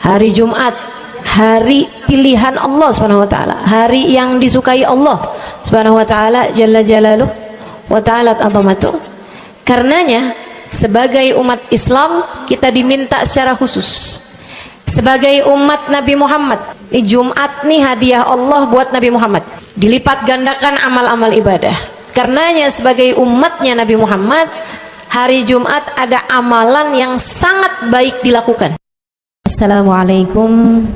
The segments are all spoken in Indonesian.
Hari Jumat, hari pilihan Allah Subhanahu wa taala, hari yang disukai Allah Subhanahu wa taala jalla jalaluh wa ta'ala azamatuh. Karenanya sebagai umat Islam kita diminta secara khusus sebagai umat Nabi Muhammad, di Jumat nih hadiah Allah buat Nabi Muhammad, dilipat gandakan amal-amal ibadah. Karenanya sebagai umatnya Nabi Muhammad, hari Jumat ada amalan yang sangat baik dilakukan. Assalamualaikum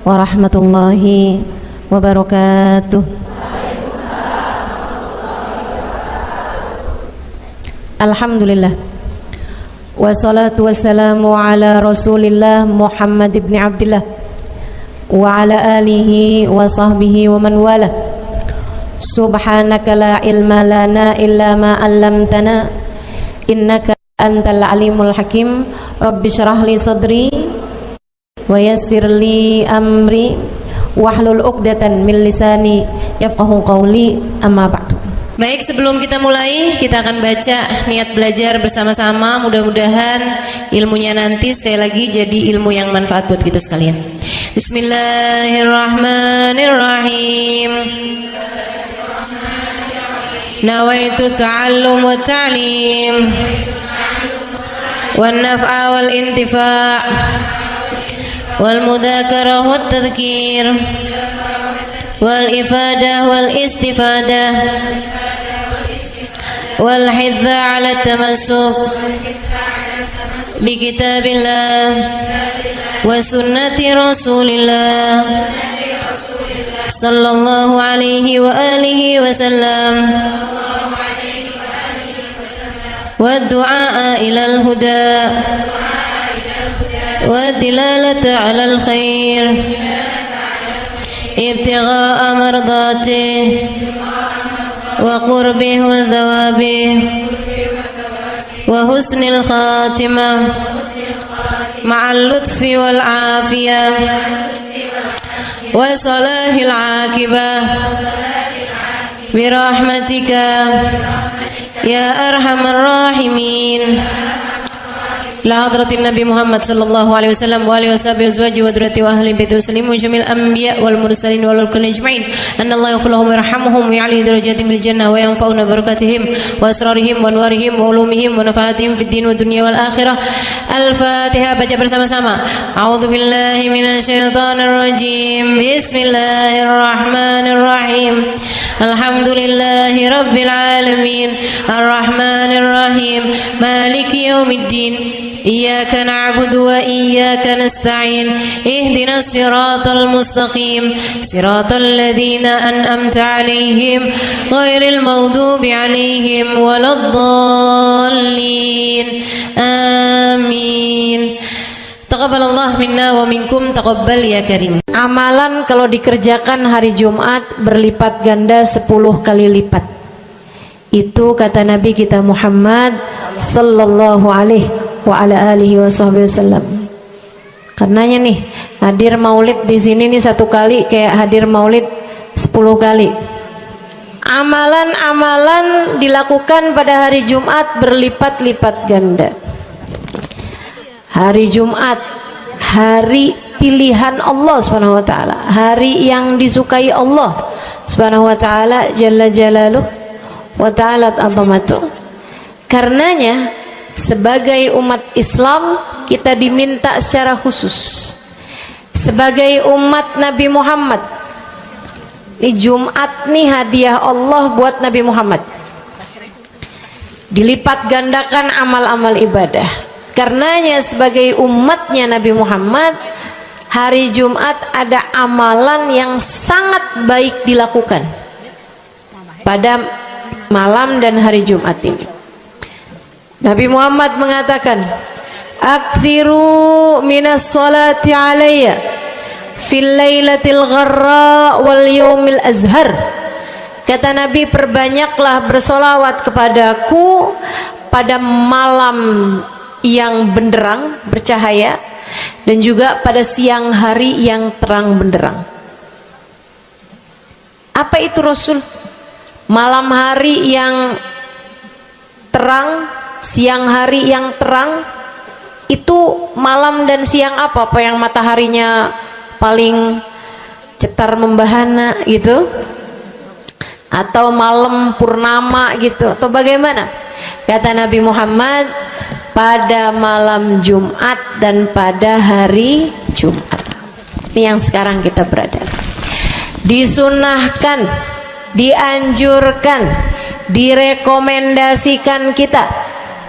warahmatullahi wabarakatuh. Alhamdulillah, wassalatu wassalamu ala Rasulillah Muhammad ibn Abdillah wa ala alihi wa sahbihi wa man wala. Subhanaka la ilma lana illa ma 'allamtana innaka antal alimul hakim. Rabbi shrah li sadri wa yassir li amri wahlul 'uqdatan min lisani yafqahu qawli, amma ba'du. Baik, sebelum kita mulai, kita akan baca niat belajar bersama-sama. Mudah-mudahan ilmunya nanti sekali lagi jadi ilmu yang manfaat buat kita sekalian. Bismillahirrahmanirrahim. Nawaitu ta'allum wa ta'lim wan naf'a wal intifa' wal mudzakarah wat tadhkir wal ifadah wal istifadah wal hidza 'ala tamassuk bi kitabillah wa sunnati rasulillah sallallahu alaihi wa alihi wasallam wa du'a ilal huda wa dilalata 'alal khair ibtigha'a mardatih wa qurbih wa thawabih wa husnil khatimah ma'al lutfi wal afiyah wa salahil aqibah birahmatika ya arhamar rahimin. La hadratin Nabi Muhammad sallallahu alaihi wasallam wa alihi washabihi azwaji wa dzurriyyati wa ahli baiti muslimin jamil anbiya wal mursalin wal kulli ajma'in. Anna Allah yaghfiruhum wa yarhamuhum wa ya'li darajatihim fil jannah wa yanfa'una barakatihim wa asrarihim wa anwarihim wa ulumihim wa nafaatihim fid din wa dunya wal akhirah. Al-Fatihah, baca bersama-sama. A'udzu billahi minasyaitonir rajim. Bismillahirrahmanirrahim. Alhamdulillahi rabbil alamin arrahmanir rahim maliki yaumiddin iyyaka na'budu wa iyyaka nasta'in ihdinas siratal mustaqim siratal ladzina an'amta 'alaihim ghairil maghdubi 'alaihim waladdallin. Amin. Taqabbalallah minna wa minkum, taqabbal ya karim. Amalan kalau dikerjakan hari Jumat berlipat ganda 10 kali lipat. Itu kata Nabi kita Muhammad sallallahu alaihi wa ala alihi wasallam. Karenanya nih, hadir maulid di sini nih 1 kali kayak hadir maulid 10 kali. Amalan-amalan dilakukan pada hari Jumat berlipat-lipat ganda. Hari Jumat, hari pilihan Allah Subhanahu wa taala, hari yang disukai Allah Subhanahu wa taala jalla jalaluh wa ta'ala azamatuh. Karenanya sebagai umat Islam kita diminta secara khusus sebagai umat Nabi Muhammad, di Jumat nih hadiah Allah buat Nabi Muhammad, dilipat gandakan amal-amal ibadah. Karenanya sebagai umatnya Nabi Muhammad, hari Jumat ada amalan yang sangat baik dilakukan pada malam dan hari Jumat ini. Nabi Muhammad mengatakan, "Aktsiru minas salati alayya fil lailatil gharra wal yaumil azhar." Kata Nabi, perbanyaklah bersolawat kepadaku pada malam yang benderang, bercahaya, dan juga pada siang hari yang terang benderang. Apa itu Rasul? Malam hari yang terang, siang hari yang terang, Itu malam dan siang apa yang mataharinya paling cetar membahana gitu, atau malam purnama gitu, atau bagaimana? Kata Nabi Muhammad, pada malam Jumat dan pada hari Jumat. Ini yang sekarang kita berada. Disunahkan, dianjurkan, direkomendasikan kita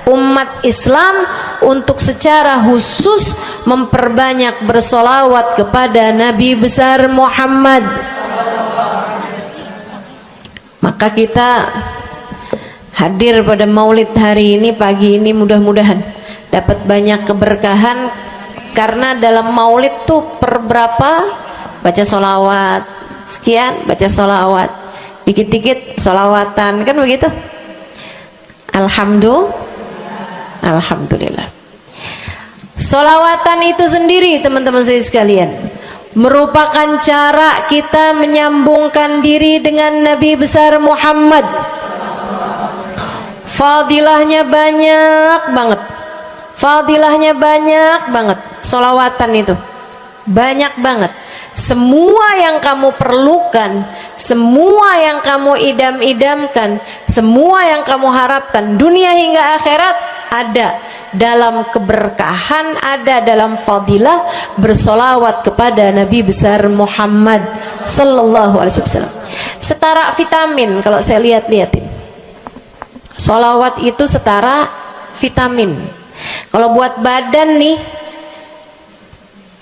umat Islam untuk secara khusus memperbanyak bersolawat kepada Nabi besar Muhammad. Maka kita hadir pada maulid hari ini, pagi ini, mudah-mudahan dapat banyak keberkahan, karena dalam maulid tuh per berapa baca solawat sekian, baca solawat dikit-dikit, solawatan, kan begitu. Alhamdulillah. Solawatan itu sendiri, teman-teman saya sekalian, merupakan cara kita menyambungkan diri dengan Nabi besar Muhammad. Fadilahnya banyak banget, fadilahnya banyak banget. Solawatan itu banyak banget. Semua yang kamu perlukan, semua yang kamu idam-idamkan, semua yang kamu harapkan, dunia hingga akhirat, ada dalam keberkahan, ada dalam fadilah bersolawat kepada Nabi besar Muhammad sallallahu alaihi wasallam. Setara vitamin kalau saya lihat-lihatin. Solawat itu setara vitamin. Kalau buat badan nih,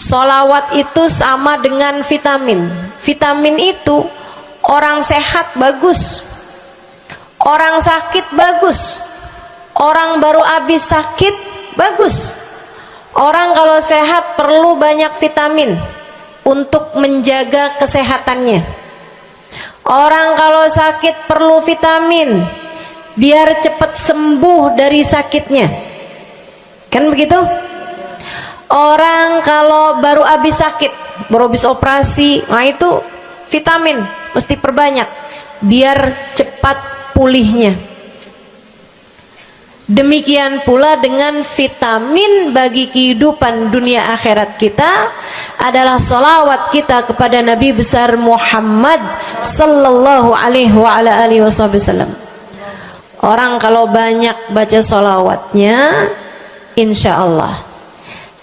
solawat itu sama dengan vitamin. Vitamin itu orang sehat bagus, orang sakit bagus, orang baru habis sakit bagus. Orang kalau sehat perlu banyak vitamin untuk menjaga kesehatannya. Orang kalau sakit perlu vitamin biar cepat sembuh dari sakitnya, kan begitu? Orang kalau baru habis sakit, baru habis operasi, nah itu vitamin mesti perbanyak biar cepat pulihnya. Demikian pula dengan vitamin bagi kehidupan dunia akhirat kita adalah salawat kita kepada Nabi besar Muhammad sallallahu alaihi wasallam. Orang kalau banyak baca salawatnya, insya Allah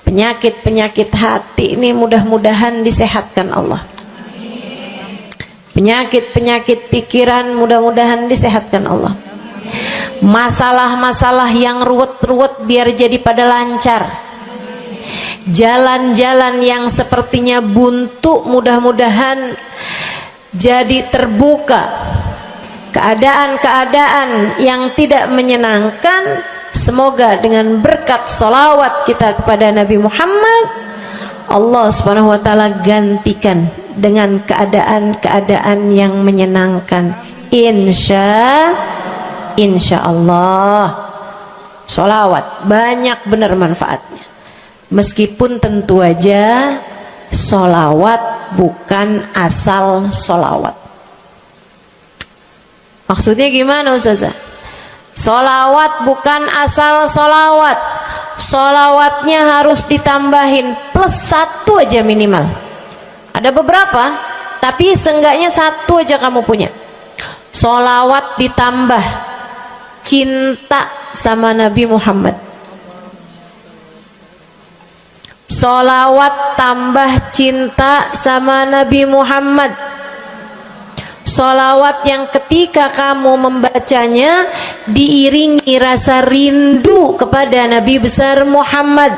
penyakit-penyakit hati ini mudah-mudahan disehatkan Allah. Penyakit-penyakit pikiran mudah-mudahan disehatkan Allah. Masalah-masalah yang ruwet-ruwet biar jadi pada lancar. Jalan-jalan yang sepertinya buntu mudah-mudahan jadi terbuka. Keadaan-keadaan yang tidak menyenangkan, semoga dengan berkat salawat kita kepada Nabi Muhammad, Allah subhanahu wa ta'ala gantikan dengan keadaan-keadaan yang menyenangkan. Insya Allah. Salawat banyak benar manfaatnya. Meskipun tentu aja salawat bukan asal salawat. Maksudnya gimana Ustazah? Solawat bukan asal solawat. Solawatnya harus ditambahin plus 1 aja minimal. Ada beberapa, tapi seenggaknya 1 aja kamu punya. Solawat ditambah cinta sama Nabi Muhammad. Solawat tambah cinta sama Nabi Muhammad. Solawat yang ketika kamu membacanya diiringi rasa rindu kepada Nabi besar Muhammad.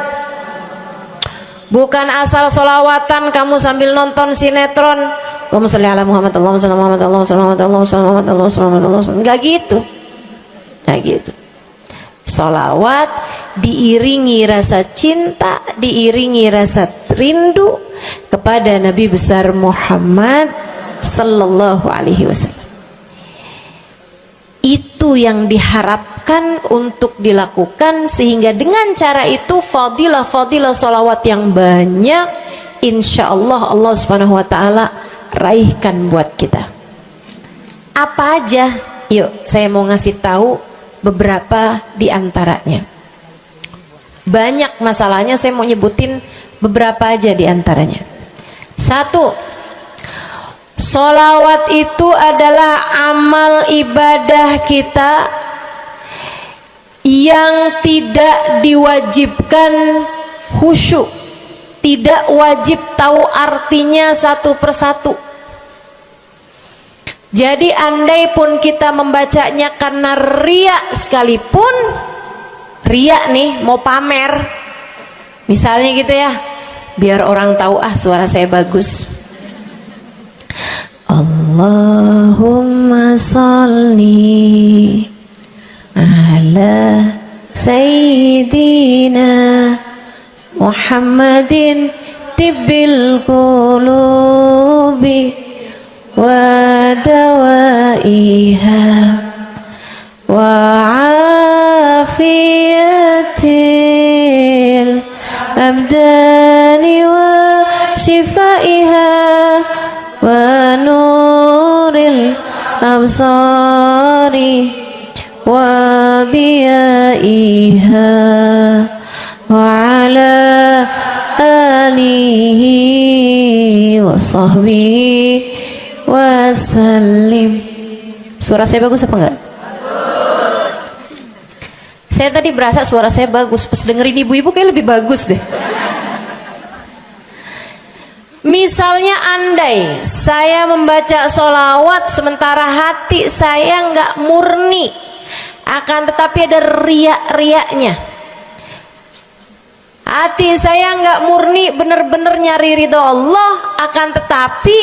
Bukan asal solawatan kamu sambil nonton sinetron, Allahumma sholli ala Muhammad, Allahumma sholli ala Muhammad, Allahumma sholli ala Muhammad, Allahumma sholli ala Muhammad, Allahumma sholli ala Muhammad. Enggak gitu. Enggak gitu. Solawat diiringi rasa cinta, diiringi rasa rindu kepada Nabi besar Muhammad sallallahu alaihi wasallam. Itu yang diharapkan untuk dilakukan, sehingga dengan cara itu fadilah-fadilah salawat yang banyak insyaallah Allah subhanahu wa ta'ala raihkan buat kita. Apa aja? Yuk saya mau ngasih tahu beberapa di antaranya. banyak masalahnya. Saya mau nyebutin beberapa aja di antaranya. Satu, sholawat itu adalah amal ibadah kita yang tidak diwajibkan khusyuk, tidak wajib tahu artinya satu persatu. Jadi andai pun kita membacanya karena riya sekalipun, riya nih mau pamer, misalnya gitu ya, biar orang tahu suara saya bagus. Allahumma sholli ala sayyidina Muhammadin tibbil qulubi wa dawaiha wa afiyatil abdani wa shifaiha wa nuril absari wa diyaiha wa ala alihi wa sahbihi wasallim. Suara saya bagus apa enggak? Bagus. Saya tadi berasa suara saya bagus, pas dengerin ibu-ibu kayak lebih bagus deh. Misalnya andai saya membaca sholawat sementara hati saya nggak murni, akan tetapi ada riak-riaknya. Hati saya nggak murni bener-bener nyari ridho Allah, akan tetapi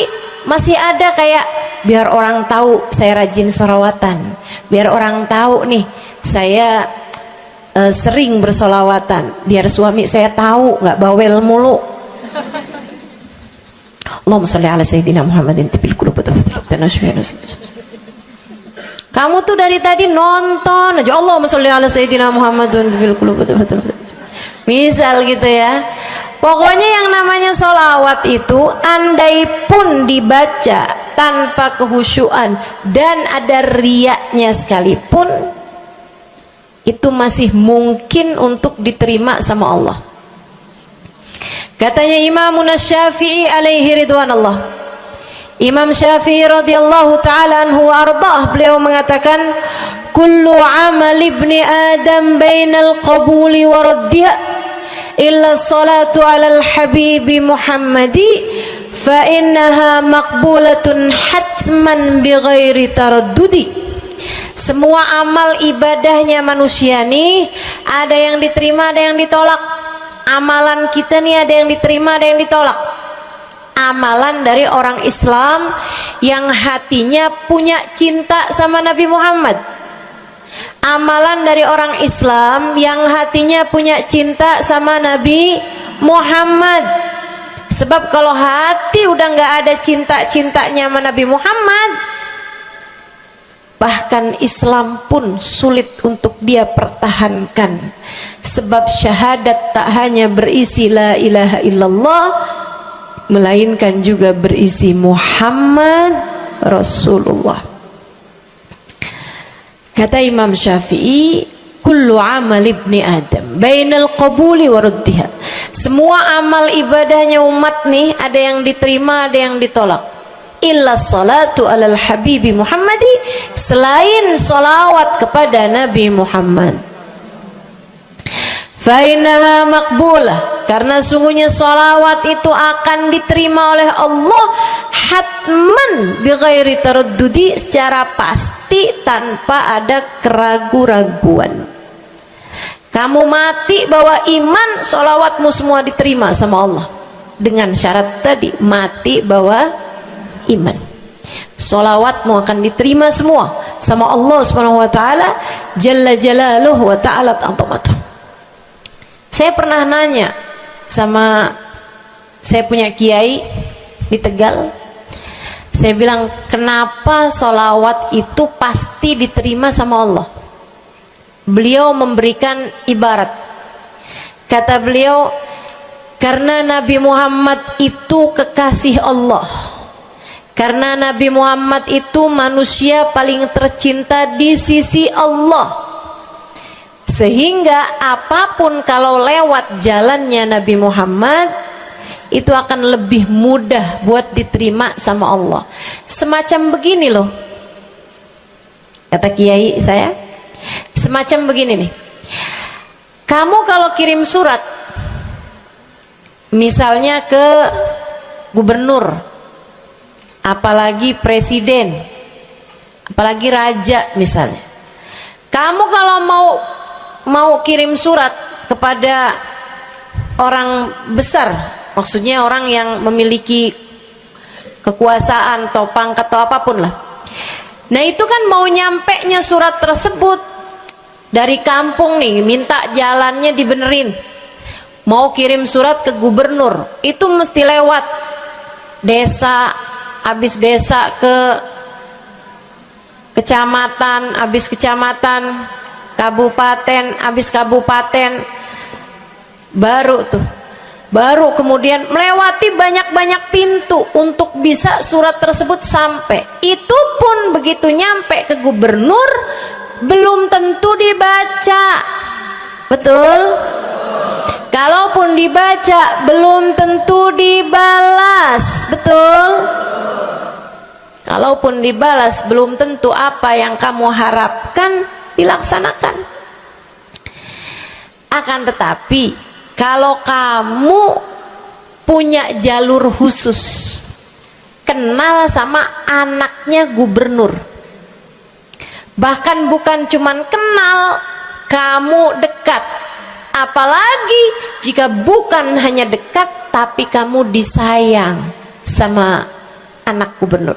masih ada kayak biar orang tahu saya rajin sholawatan, biar orang tahu nih saya sering bersolawatan, biar suami saya tahu nggak bawel mulu. Allahumma sholli ala sayyidina Muhammadin tibil qulubi. Kamu tuh dari tadi nonton aja Allahumma sholli ala sayyidina Muhammadin tibil qulubi. Misal gitu ya. Pokoknya yang namanya sholawat itu andai pun dibaca tanpa kehusyuan dan ada riaknya sekalipun, itu masih mungkin untuk diterima sama Allah. Katanya Imam Syafi'i alaihi ridwanallah, Imam Syafi'i radhiyallahu ta'ala anhu wa ardhah, beliau mengatakan kullu amal ibni adam bainal qabuli wa raddiya illa salatu alal habibi Muhammadi fa innaha maqbulatun hatman bighairi taraddudi. Semua amal ibadahnya manusia nih ada yang diterima, ada yang ditolak. Amalan kita nih ada yang diterima, ada yang ditolak. Amalan dari orang Islam yang hatinya punya cinta sama Nabi Muhammad, amalan dari orang Islam yang hatinya punya cinta sama Nabi Muhammad. Sebab kalau hati udah nggak ada cinta-cintanya sama Nabi Muhammad, bahkan Islam pun sulit untuk dia pertahankan. Sebab syahadat tak hanya berisi la ilaha illallah, melainkan juga berisi Muhammad Rasulullah. Kata Imam Syafi'i, kullu amal ibni adam bainal qabuli wa raddiha. Semua amal ibadahnya umat nih ada yang diterima, ada yang ditolak. Illa salatu alal habibi Muhammadi, selain salawat kepada Nabi Muhammad. Fa innaha maqbulah, karena sungguhnya salawat itu akan diterima oleh Allah hatman bighairi taraddudi, secara pasti tanpa ada keraguan-raguan. Kamu mati bawa iman, salawatmu semua diterima sama Allah. Dengan syarat tadi, mati bawa iman, salawatmu akan diterima semua sama Allah Subhanahu wa taala jalla jalaluhu wa ta'alat 'azamatuh. Saya pernah nanya sama saya punya kiai di Tegal. Saya bilang, kenapa sholawat itu pasti diterima sama Allah? Beliau memberikan ibarat. Kata beliau, karena Nabi Muhammad itu kekasih Allah. Karena Nabi Muhammad itu manusia paling tercinta di sisi Allah. Sehingga apapun kalau lewat jalannya Nabi Muhammad itu akan lebih mudah buat diterima sama Allah. Semacam begini loh, kata kiai saya, semacam begini nih. Kamu kalau kirim surat misalnya ke gubernur, apalagi presiden, apalagi raja misalnya, kamu kalau mau kirim surat kepada orang besar, maksudnya orang yang memiliki kekuasaan atau pangkat atau apapun lah. Nah itu kan mau nyampe nya surat tersebut dari kampung nih, minta jalannya dibenerin, mau kirim surat ke gubernur, itu mesti lewat desa, habis desa ke kecamatan, habis kecamatan, kabupaten, habis kabupaten, baru kemudian melewati banyak-banyak pintu untuk bisa surat tersebut sampai. Itu pun begitu nyampe ke gubernur belum tentu dibaca, betul? Kalaupun dibaca belum tentu dibalas, betul? Kalaupun dibalas belum tentu apa yang kamu harapkan dilaksanakan. Akan tetapi kalau kamu punya jalur khusus, kenal sama anaknya gubernur, bahkan bukan cuman kenal, kamu dekat, apalagi jika bukan hanya dekat tapi kamu disayang sama anak gubernur.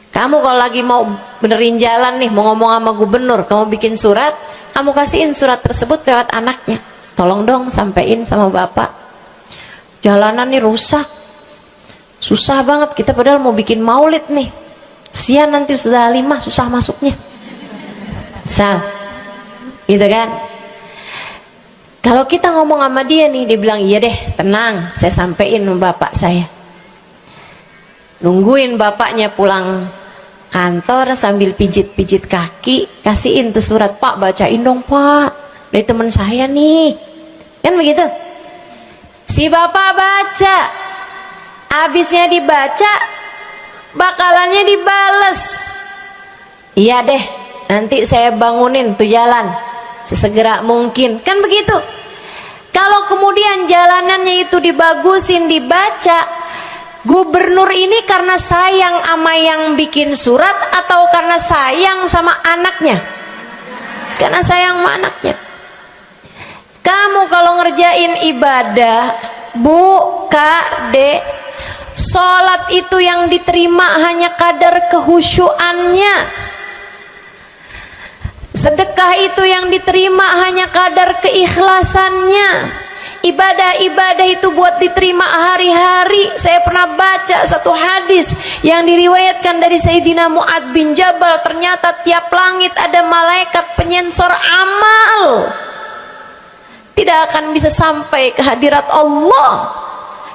Kamu kalau lagi mau benerin jalan nih, mau ngomong sama gubernur, kamu bikin surat, kamu kasihin surat tersebut lewat anaknya, tolong dong sampein sama bapak, jalanan nih rusak, susah banget, kita padahal mau bikin maulid nih, sian nanti sudah 5 susah masuknya, misal gitu kan. Kalau kita ngomong sama dia nih, dia bilang iya deh, tenang, saya sampein sama bapak saya. Nungguin bapaknya pulang kantor sambil pijit-pijit kaki, kasihin tuh surat, Pak bacain dong Pak, dari teman saya nih, kan begitu. Si bapak baca, abisnya dibaca, bakalannya dibales, iya deh, nanti saya bangunin tuh jalan sesegera mungkin, kan begitu. Kalau kemudian jalanannya itu dibagusin, dibaca, gubernur ini karena sayang sama yang bikin surat atau karena sayang sama anaknya? Karena sayang sama anaknya. Kamu kalau ngerjain ibadah, Bu, Kak, Dek, sholat itu yang diterima hanya kadar kehusyuannya. Sedekah itu yang diterima hanya kadar keikhlasannya. Ibadah-ibadah itu buat diterima hari-hari. Saya pernah baca satu hadis yang diriwayatkan dari Sayyidina Mu'ad bin Jabal, ternyata tiap langit ada malaikat penyensor amal, tidak akan bisa sampai ke hadirat Allah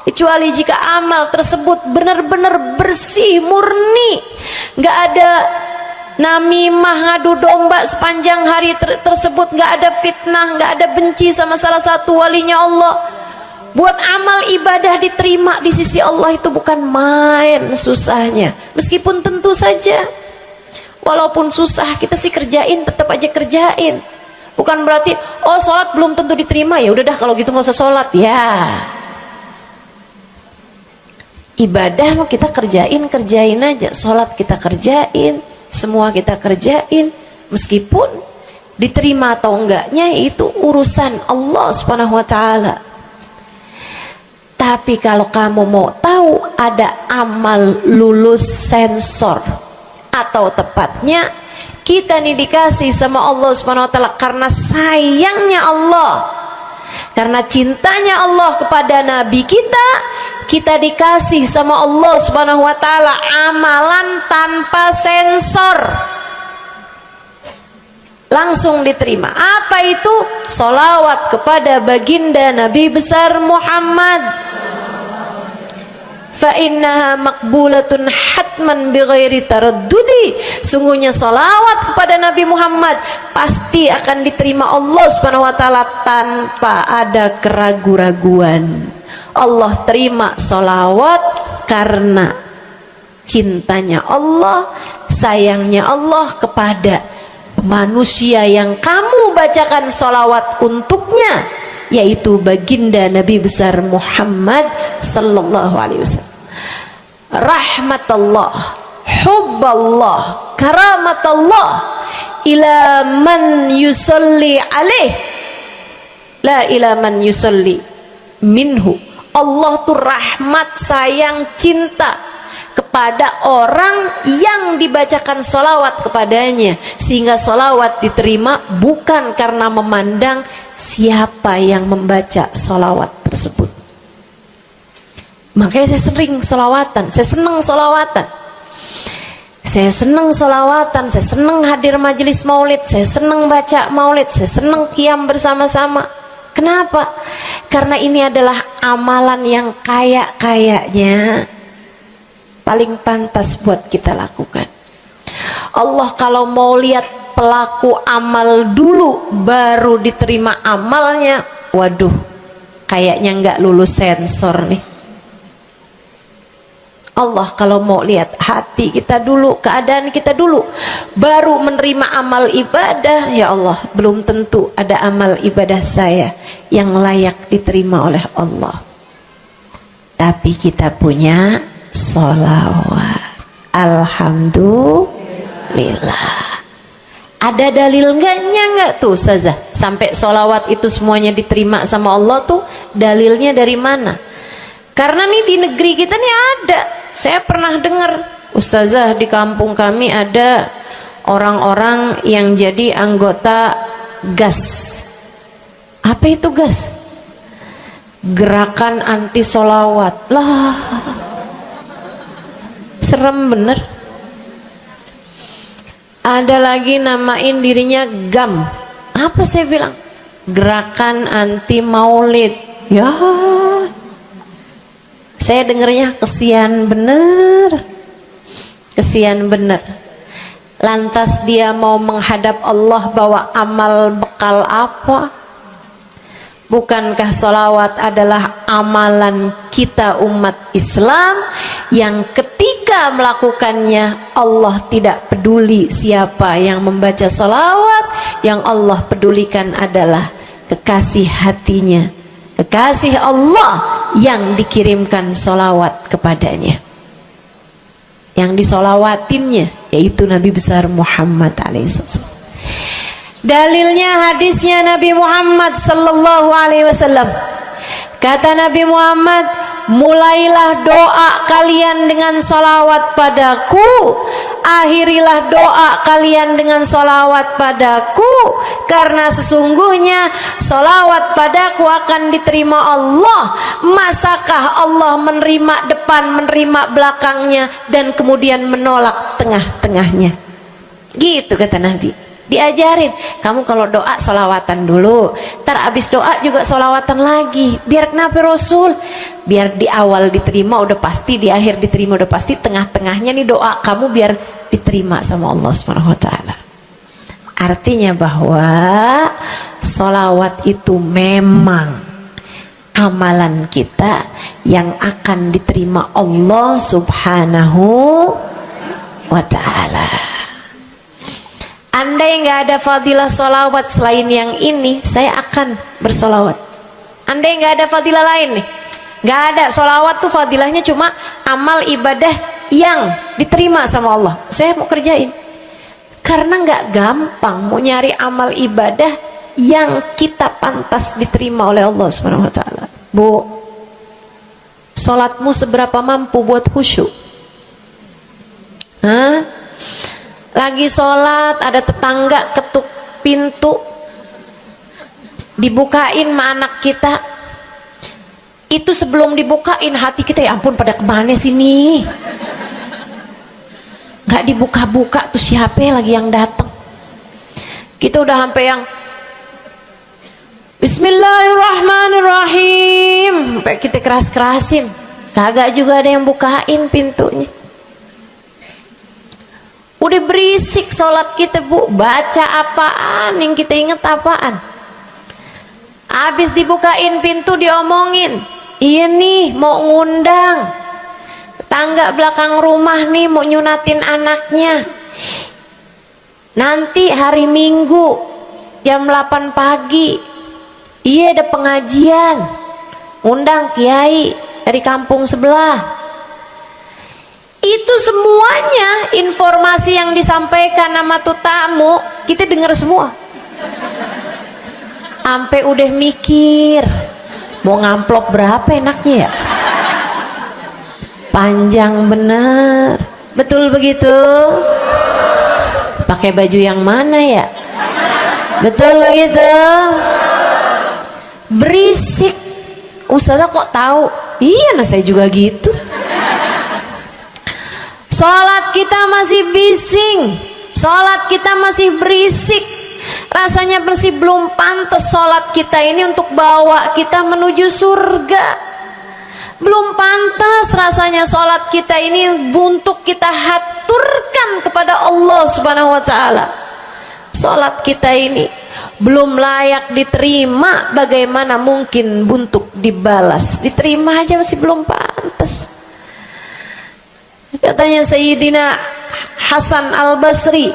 kecuali jika amal tersebut benar-benar bersih, murni, nggak ada namimah, ngadu domba sepanjang hari tersebut, nggak ada fitnah, nggak ada benci sama salah satu walinya Allah. Buat amal ibadah diterima di sisi Allah itu bukan main susahnya. Meskipun tentu saja walaupun susah kita sih kerjain, tetap aja kerjain. Bukan berarti oh sholat belum tentu diterima, ya udah dah kalau gitu nggak usah sholat ya. Ibadah mau kita kerjain aja, sholat kita kerjain, semua kita kerjain, meskipun diterima atau enggaknya itu urusan Allah Subhanahu wa taala. Tapi kalau kamu mau tahu, ada amal lulus sensor, atau tepatnya kita nih dikasih sama Allah Subhanahu wa taala karena sayangnya Allah, karena cintanya Allah kepada nabi kita, kita dikasih sama Allah Subhanahu wa taala amalan tanpa sensor, langsung diterima. Apa itu? Sholawat kepada baginda Nabi besar Muhammad. fa innaha maqbulatun hatman bighairi taraddudi. Sungguhnya salawat kepada Nabi Muhammad pasti akan diterima Allah Subhanahu wa taala tanpa ada keraguan-raguan. Allah terima salawat karena cintanya Allah, sayangnya Allah kepada manusia yang kamu bacakan salawat untuknya, yaitu baginda Nabi besar Muhammad sallallahu alaihi wasallam. Rahmatullah, hubballah, karamatullah ila man yusalli alaih, la ila man yusalli minhu. Allah tuh rahmat, sayang, cinta kepada orang yang dibacakan solawat kepadanya, sehingga solawat diterima bukan karena memandang siapa yang membaca solawat tersebut. Makanya saya sering solawatan, saya senang solawatan, saya senang solawatan, saya senang hadir majelis maulid, saya senang baca maulid, saya senang qiyam bersama-sama. Kenapa? Karena ini adalah amalan yang kayaknya paling pantas buat kita lakukan. Allah kalau mau lihat pelaku amal dulu baru diterima amalnya, waduh, kayaknya nggak lulus sensor nih. Allah kalau mau lihat hati kita dulu, keadaan kita dulu, baru menerima amal ibadah, ya Allah, belum tentu ada amal ibadah saya yang layak diterima oleh Allah. Tapi kita punya sholawat, alhamdulillah. Ada dalil nggak tuh Ustazah sampai sholawat itu semuanya diterima sama Allah tuh? Dalilnya dari mana? Karena nih di negeri kita nih ada, saya pernah dengar Ustazah, di kampung kami ada orang-orang yang jadi anggota GAS. Apa itu GAS? Gerakan anti sholawat. Lah, serem bener. Ada lagi namain dirinya GAM. Apa saya bilang? Gerakan anti maulid. Ya, saya dengernya kesian bener, kesian bener. Lantas dia mau menghadap Allah bawa amal bekal apa? Bukankah sholawat adalah amalan kita umat Islam yang ketika melakukannya Allah tidak peduli siapa yang membaca sholawat, yang Allah pedulikan adalah kekasih hatinya, kekasih Allah yang dikirimkan sholawat kepadanya, yang disolawatinnya yaitu Nabi besar Muhammad alaihissalam. Dalilnya hadisnya Nabi Muhammad sallallahu alaihi wasallam. Kata Nabi Muhammad, mulailah doa kalian dengan salawat padaku, akhirilah doa kalian dengan salawat padaku, karena sesungguhnya salawat padaku akan diterima Allah. Masakah Allah menerima depan, menerima belakangnya, dan kemudian menolak tengah-tengahnya? Gitu kata Nabi. Diajarin, kamu kalau doa solawatan dulu, ntar abis doa juga solawatan lagi. Biar kenapa Rasul? Biar di awal diterima udah pasti, di akhir diterima udah pasti, tengah-tengahnya nih doa kamu biar diterima sama Allah Subhanahu wa taala. Artinya bahwa solawat itu memang amalan kita yang akan diterima Allah Subhanahu wa taala. Andai nggak ada fadilah solawat selain yang ini, saya akan bersolawat. Andai nggak ada fadilah lain nih, nggak ada solawat tuh fadilahnya cuma amal ibadah yang diterima sama Allah, saya mau kerjain. Karena nggak gampang mau nyari amal ibadah yang kita pantas diterima oleh Allah Subhanahu wa taala. Bu, sholatmu seberapa mampu buat khusyuk? Hah? Lagi sholat ada tetangga ketuk pintu, dibukain sama anak kita. Itu sebelum dibukain hati kita, ya ampun pada kemana sini? Gak dibuka-buka tuh siapa lagi yang datang? Kita udah sampai yang Bismillahirrahmanirrahim, sampai kita keras-kerasin. kagak juga ada yang bukain pintunya. Udah berisik sholat kita Bu, baca apaan, yang kita inget apaan. Habis dibukain pintu diomongin, iya nih mau ngundang tangga belakang rumah nih, mau nyunatin anaknya nanti hari Minggu jam 8 pagi, iya ada pengajian, undang kiai dari kampung sebelah. Itu semuanya informasi yang disampaikan sama tuh tamu kita dengar semua. Sampai udah mikir mau ngamplop berapa enaknya ya, panjang bener, betul begitu? Pakai baju yang mana ya, betul begitu? Berisik. Ustazah kok tahu? Iya, nah saya juga gitu. Sholat kita masih bising, sholat kita masih berisik, rasanya masih belum pantas sholat kita ini untuk bawa kita menuju surga. Belum pantas rasanya sholat kita ini untuk kita haturkan kepada Allah Subhanahu wa ta'ala. Sholat kita ini belum layak diterima, bagaimana mungkin untuk dibalas? Diterima aja masih belum pantas. Katanya Sayyidina Hasan Al-Basri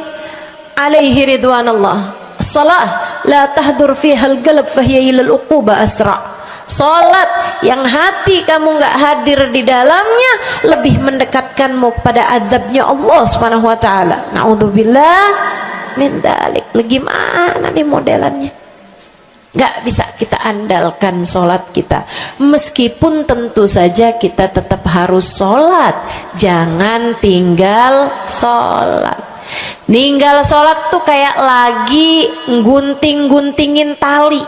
alaihi ridwanallah, salah la tahdur fiha al-qalb fahiya ila al-uquba asra. Salat yang hati kamu nggak hadir di dalamnya lebih mendekatkanmu kepada azabnya Allah Subhanahu wa taala. Naudzubillah min dzalik. Gimana nih modelannya? Gak bisa kita andalkan sholat kita, meskipun tentu saja kita tetap harus sholat, jangan tinggal sholat. Ninggal sholat tuh kayak lagi gunting-guntingin tali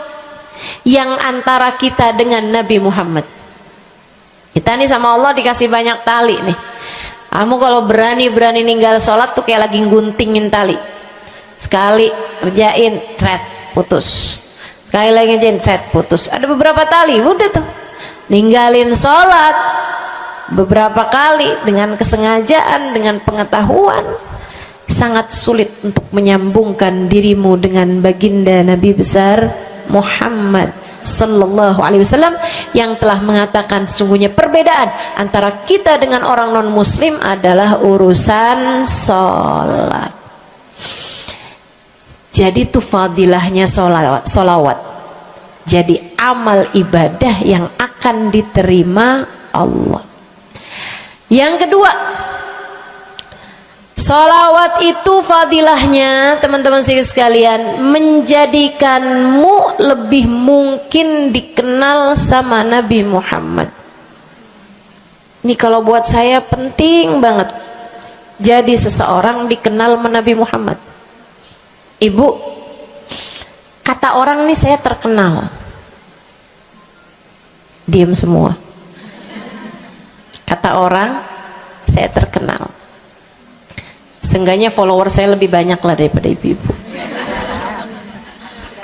yang antara kita dengan Nabi Muhammad. Kita nih sama Allah dikasih banyak tali nih. Kamu kalau berani-berani ninggal sholat tuh kayak lagi guntingin tali. Sekali kerjain, cret, putus. Sekali lagi jencet, putus. Ada beberapa tali, udah tuh ninggalin sholat beberapa kali dengan kesengajaan, dengan pengetahuan, sangat sulit untuk menyambungkan dirimu dengan baginda Nabi besar Muhammad sallallahu alaihi wasallam yang telah mengatakan sesungguhnya perbedaan antara kita dengan orang non muslim adalah urusan sholat. Jadi itu fadilahnya solawat. Jadi amal ibadah yang akan diterima Allah. Yang kedua, solawat itu fadilahnya teman-teman sekalian menjadikanmu lebih mungkin dikenal sama Nabi Muhammad. Ini kalau buat saya penting banget. Jadi seseorang dikenal sama Nabi Muhammad. Ibu, kata orang nih saya terkenal. Diam semua. Kata orang saya terkenal. Seenggaknya follower saya lebih banyak lah daripada ibu-ibu.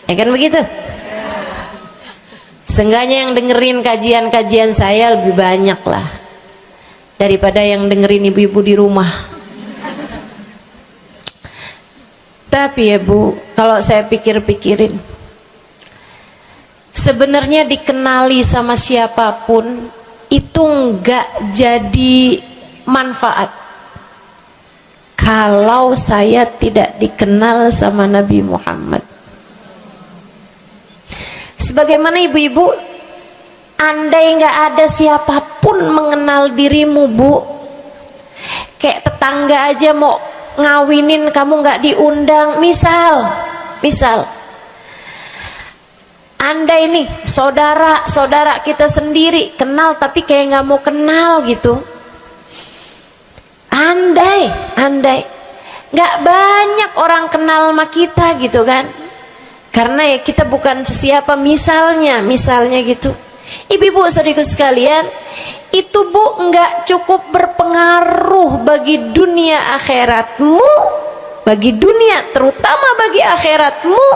Ya kan begitu? Seenggaknya yang dengerin kajian-kajian saya lebih banyak lah daripada yang dengerin ibu-ibu di rumah. Tapi ya Bu, kalau saya pikir-pikirin, sebenarnya dikenali sama siapapun itu enggak jadi manfaat kalau saya tidak dikenal sama Nabi Muhammad. Sebagaimana ibu-ibu, andai enggak ada siapapun mengenal dirimu Bu, kayak tetangga aja mau ngawinin kamu nggak diundang, misal andai nih saudara kita sendiri kenal tapi kayak nggak mau kenal gitu, andai nggak banyak orang kenal sama kita gitu kan, karena ya kita bukan sesiapa, misalnya gitu. Ibu-ibu saudaraku sekalian, itu Bu nggak cukup berpengaruh bagi dunia akhiratmu, bagi dunia terutama bagi akhiratmu,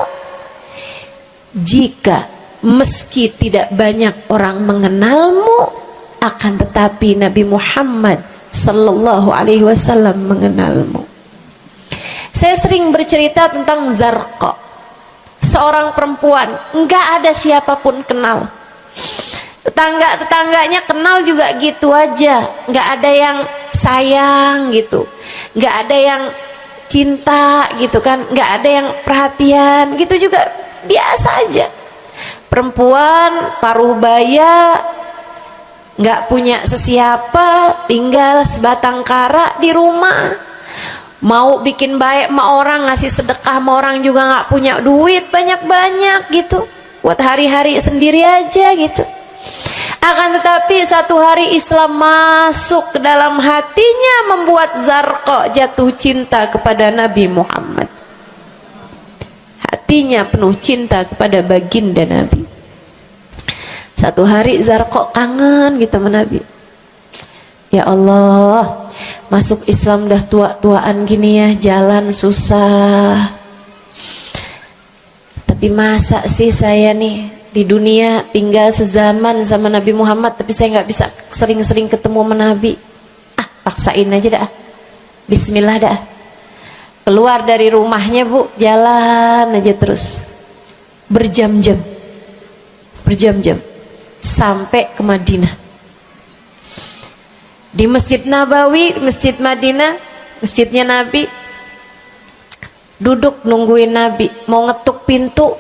jika meski tidak banyak orang mengenalmu akan tetapi Nabi Muhammad sallallahu alaihi wasallam mengenalmu. Saya sering bercerita tentang Zarqa, seorang perempuan, enggak ada siapapun kenal. Tetangga-tetangganya kenal juga gitu aja, enggak ada yang sayang gitu, enggak ada yang cinta gitu kan, enggak ada yang perhatian gitu, juga biasa aja. Perempuan paruh baya, nggak punya sesiapa, tinggal sebatang kara di rumah. Mau bikin baik sama orang, ngasih sedekah sama orang juga nggak punya duit banyak-banyak gitu, buat hari-hari sendiri aja gitu. Akan tetapi satu hari Islam masuk ke dalam hatinya, membuat Zarqa jatuh cinta kepada Nabi Muhammad. Hatinya penuh cinta kepada baginda Nabi. Satu hari Zarqa kangen gitu sama Nabi. Ya Allah, masuk Islam dah tua-tuaan gini ya, jalan susah. Tapi masa sih saya nih di dunia tinggal sezaman sama Nabi Muhammad, tapi saya nggak bisa sering-sering ketemu sama Nabi. Paksain aja dah. Bismillah dah. Keluar dari rumahnya bu, jalan aja terus berjam-jam sampai ke Madinah. Di Masjid Nabawi, Masjid Madinah, masjidnya Nabi, duduk nungguin Nabi. Mau ngetuk pintu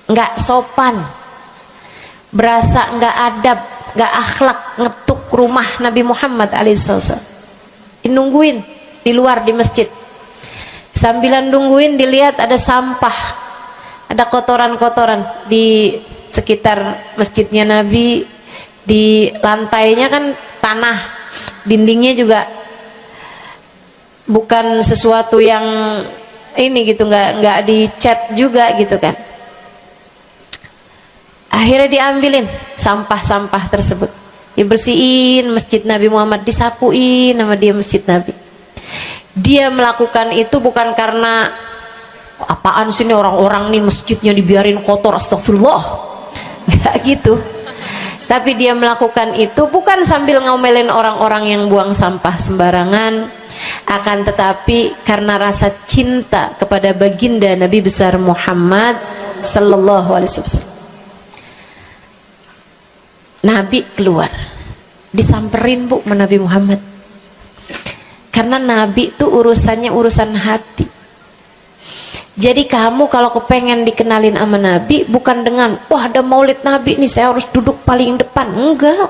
nggak sopan, berasa nggak adab, nggak akhlak ngetuk rumah Nabi Muhammad alaihissalam. Nungguin di luar di masjid. Sambilan nungguin dilihat ada sampah, ada kotoran-kotoran di sekitar masjidnya Nabi. Di lantainya kan tanah, dindingnya juga bukan sesuatu yang ini gitu, nggak dicat juga gitu kan. Akhirnya diambilin sampah-sampah tersebut, dibersihin masjid Nabi Muhammad, disapuin sama dia masjid Nabi. Dia melakukan itu bukan karena apaan sih ini orang-orang nih masjidnya dibiarin kotor, astagfirullah, nggak gitu. Tapi dia melakukan itu bukan sambil ngomelin orang-orang yang buang sampah sembarangan, akan tetapi karena rasa cinta kepada baginda Nabi besar Muhammad sallallahu alaihi wasallam. Nabi keluar, disamperin bu sama Nabi Muhammad. Karena Nabi itu urusannya urusan hati. Jadi kamu kalau kepengen dikenalin sama Nabi, bukan dengan wah ada maulid Nabi nih saya harus duduk paling depan, enggak.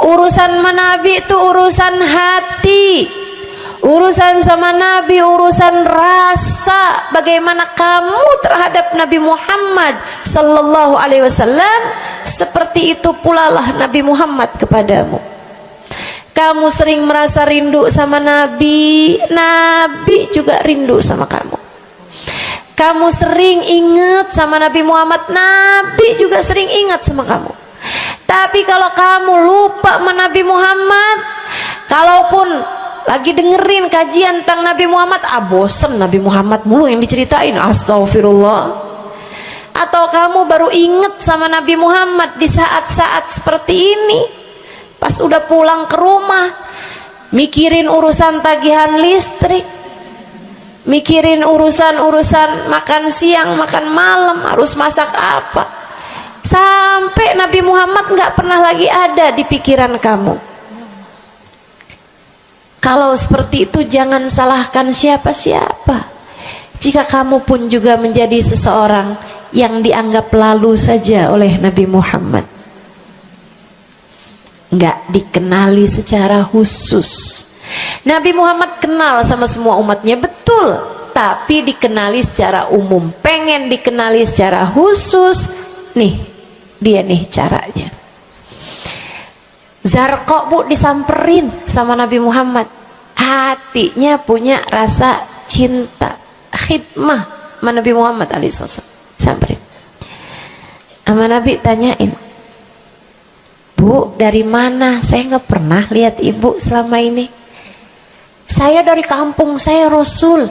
Urusan sama Nabi itu urusan hati. Urusan sama Nabi urusan rasa, bagaimana kamu terhadap Nabi Muhammad sallallahu alaihi wasallam, seperti itu pula lah Nabi Muhammad kepadamu. Kamu sering merasa rindu sama Nabi, Nabi juga rindu sama kamu. Kamu sering ingat sama Nabi Muhammad, Nabi juga sering ingat sama kamu. Tapi kalau kamu lupa sama Nabi Muhammad, kalaupun lagi dengerin kajian tentang Nabi Muhammad, bosen Nabi Muhammad mulu yang diceritain, astagfirullah. Atau kamu baru ingat sama Nabi Muhammad di saat-saat seperti ini, pas udah pulang ke rumah, mikirin urusan tagihan listrik, mikirin urusan makan siang, makan malam, harus masak apa, sampai Nabi Muhammad nggak pernah lagi ada di pikiran kamu. Kalau seperti itu jangan salahkan siapa-siapa. Jika kamu pun juga menjadi seseorang yang dianggap lalu saja oleh Nabi Muhammad, nggak dikenali secara khusus. Nabi Muhammad kenal sama semua umatnya, betul, tapi dikenali secara umum. Pengen dikenali secara khusus, nih dia nih caranya. Zarqa bu disamperin sama Nabi Muhammad, hatinya punya rasa cinta, khidmah sama Nabi Muhammad alaihissalam. Samperin sama Nabi, tanyain, Bu, dari mana? Saya nggak pernah lihat ibu selama ini. Saya dari kampung, saya Rasul.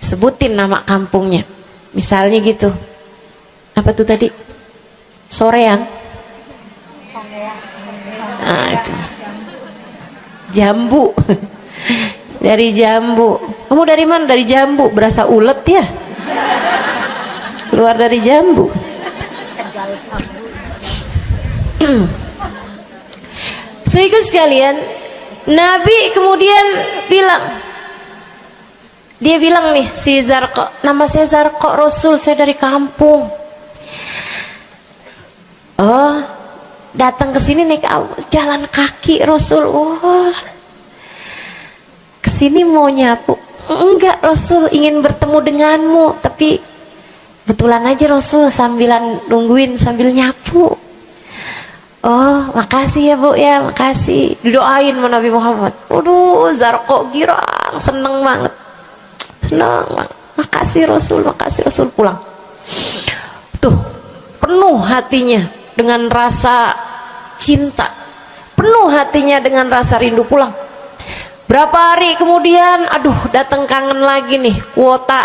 Sebutin nama kampungnya. Misalnya gitu. Apa tuh tadi? Soreang. Nah, itu. Jambu. Dari jambu. Kamu dari mana? Dari jambu. Berasa ulet ya? Keluar dari jambu. Sehingga sekalian, Nabi kemudian bilang, dia bilang nih si Zarqa, nama saya Zarqa Rasul, saya dari kampung. Oh, datang ke sini naik jalan kaki Rasul. Wah, kesini mau nyapu? Enggak Rasul, ingin bertemu denganmu, tapi betulan aja Rasul sambilan nungguin sambil nyapu. Oh, makasih ya Bu ya, makasih. Didoain sama Nabi Muhammad. Waduh, Zarqa girang, seneng banget. Seneng banget. Makasih Rasul pulang. Tuh, penuh hatinya dengan rasa cinta. Penuh hatinya dengan rasa rindu pulang. Berapa hari kemudian, aduh datang kangen lagi nih. Kuota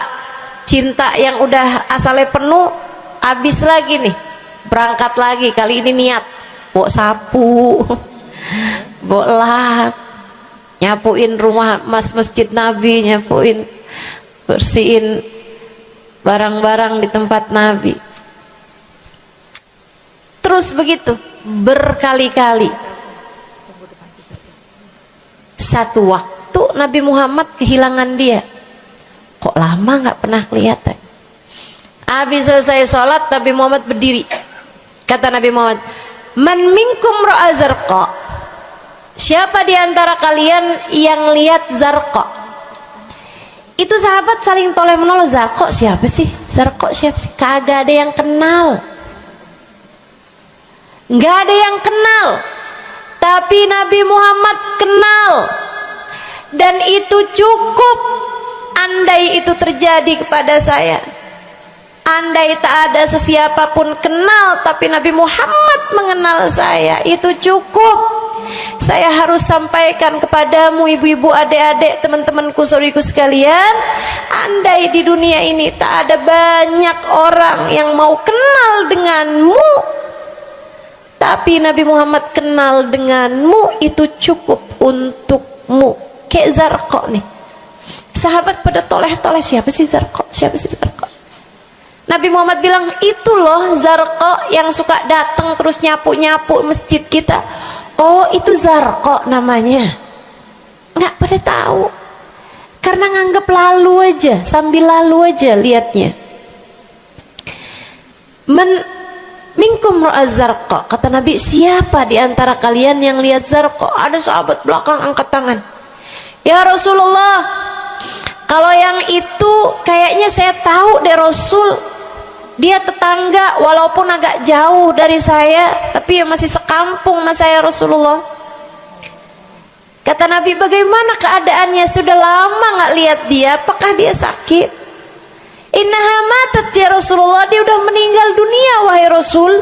cinta yang udah asalnya penuh, habis lagi nih. Berangkat lagi, kali ini niat. Bawa sapu, bawa lap, nyapuin rumah masjid Nabi, nyapuin, bersihin barang-barang di tempat Nabi. Terus begitu berkali-kali. Satu waktu Nabi Muhammad kehilangan dia. Kok lama nggak pernah kelihatan. Habis selesai sholat, Nabi Muhammad berdiri. Kata Nabi Muhammad, man minkum ra'a Zarqa, siapa di antara kalian yang lihat Zarqa? Itu sahabat saling toleh menolong. Zarqa siapa sih? Zarqa siapa sih? Kagak ada yang kenal, nggak ada yang kenal. Tapi Nabi Muhammad kenal, dan itu cukup. Andai itu terjadi kepada saya, andai tak ada sesiapa pun kenal, tapi Nabi Muhammad mengenal saya, itu cukup. Saya harus sampaikan kepadamu ibu-ibu, adik-adik, teman-temanku, saudariku sekalian, andai di dunia ini tak ada banyak orang yang mau kenal denganmu, tapi Nabi Muhammad kenal denganmu, itu cukup untukmu. Kayak Zarqa nih, sahabat pada toleh-toleh, siapa sih Zarqa? Siapa sih Zarqa? Nabi Muhammad bilang, itu loh Zarqa yang suka datang terus nyapu-nyapu masjid kita. Oh, itu Zarqa namanya. Nggak pada tahu, karena nganggap lalu aja, sambil lalu aja liatnya. Minkum ra'a Zarqa, kata Nabi, siapa di antara kalian yang lihat Zarqa? Ada sahabat belakang angkat tangan. Ya Rasulullah, kalau yang itu kayaknya saya tahu deh Rasul. Dia tetangga, walaupun agak jauh dari saya, tapi ya masih sekampung sama saya Rasulullah. Kata Nabi, bagaimana keadaannya? Sudah lama nggak lihat dia, apakah dia sakit? Innaha matat ya Rasulullah, dia udah meninggal dunia wahai Rasul.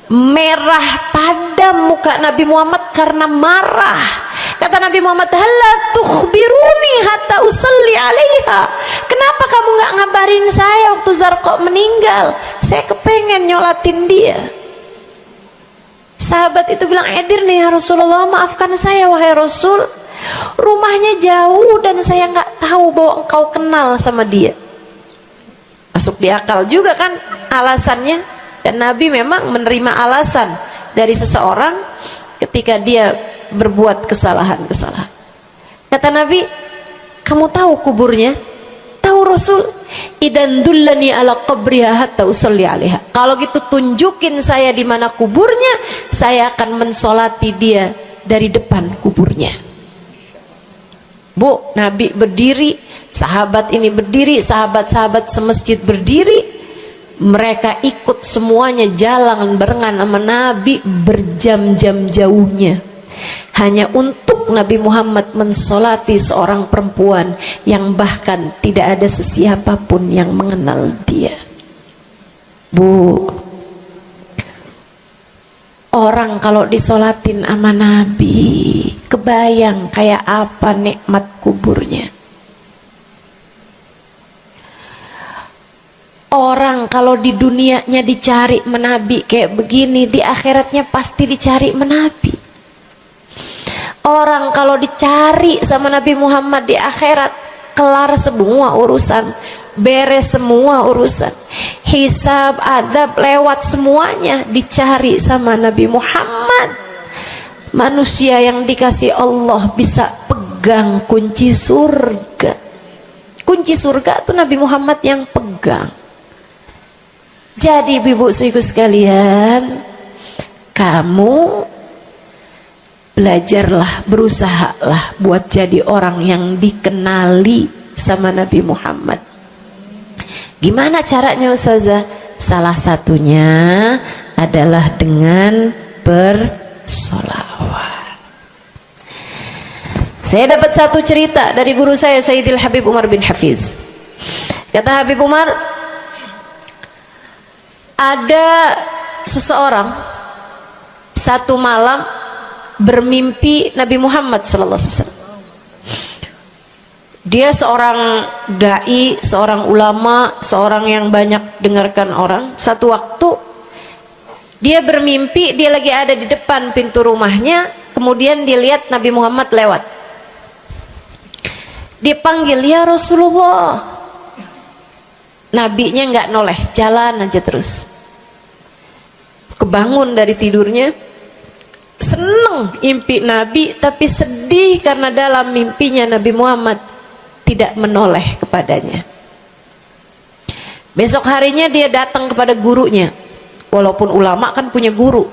Merah padam muka Nabi Muhammad karena marah. Kata Nabi Muhammad, halla tukhbiruni hatta usalli alaiha. Kenapa kamu nggak ngabarin saya waktu Zarqa meninggal? Saya kepengen nyolatin dia. Sahabat itu bilang, edir nih ya Rasulullah, maafkan saya wahai Rasul, rumahnya jauh dan saya nggak tahu bahwa engkau kenal sama dia. Masuk di akal juga kan alasannya. Dan Nabi memang menerima alasan dari seseorang ketika dia berbuat kesalahan-kesalahan. Kata Nabi, kamu tahu kuburnya? Tahu Rasul? Idan dullani ala qabriha hatta usalli alaiha. Kalau gitu tunjukin saya di mana kuburnya, saya akan mensolati dia dari depan kuburnya. Bu, Nabi berdiri, sahabat ini berdiri, sahabat-sahabat semasjid berdiri. Mereka ikut semuanya jalan barengan sama Nabi berjam-jam jauhnya, hanya untuk Nabi Muhammad mensolati seorang perempuan yang bahkan tidak ada sesiapa pun yang mengenal dia. Bu, orang kalau disolatin sama Nabi, kebayang kayak apa nikmat kuburnya. Orang Orang kalau di dunianya dicari menabi kayak begini, di akhiratnya pasti dicari menabi. Orang kalau dicari sama Nabi Muhammad di akhirat, kelar semua urusan, beres semua urusan, hisab, adab lewat semuanya, dicari sama Nabi Muhammad. Manusia yang dikasih Allah bisa pegang kunci surga. Kunci surga itu Nabi Muhammad yang pegang. Jadi ibu-ibu sekalian, kamu belajarlah, berusahalah buat jadi orang yang dikenali sama Nabi Muhammad. Gimana caranya Ustazah? Salah satunya adalah dengan bersolawat. Saya dapat satu cerita dari guru saya, Sayyidil Habib Umar bin Hafiz. Kata Habib Umar, ada seseorang satu malam bermimpi Nabi Muhammad sallallahu alaihi wasallam. Dia seorang dai, seorang ulama, seorang yang banyak dengarkan orang. Satu waktu dia bermimpi, dia lagi ada di depan pintu rumahnya, kemudian dia lihat Nabi Muhammad lewat. Dia panggil, ya Rasulullah. Nabinya nggak noleh, jalan aja terus. Kebangun dari tidurnya, seneng impi Nabi, tapi sedih karena dalam mimpinya Nabi Muhammad tidak menoleh kepadanya. Besok harinya dia datang kepada gurunya. Walaupun ulama kan punya guru,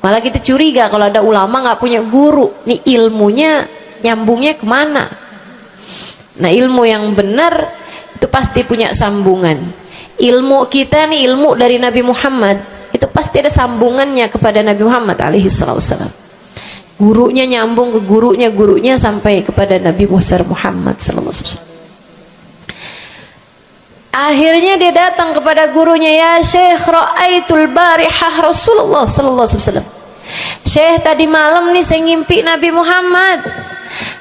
malah kita curiga kalau ada ulama nggak punya guru. Nih ilmunya nyambungnya kemana? Nah, ilmu yang benar itu pasti punya sambungan. Ilmu kita nih, ilmu dari Nabi Muhammad, itu pasti ada sambungannya kepada Nabi Muhammad alaihi wasallam. Gurunya nyambung ke gurunya sampai kepada Nabi Muhammad sallallahu alaihi wasallam. Akhirnya dia datang kepada gurunya, ya Syekh, ra'aitul barihah Rasulullah sallallahu alaihi wasallam. Syekh, tadi malam nih saya ngimpi Nabi Muhammad.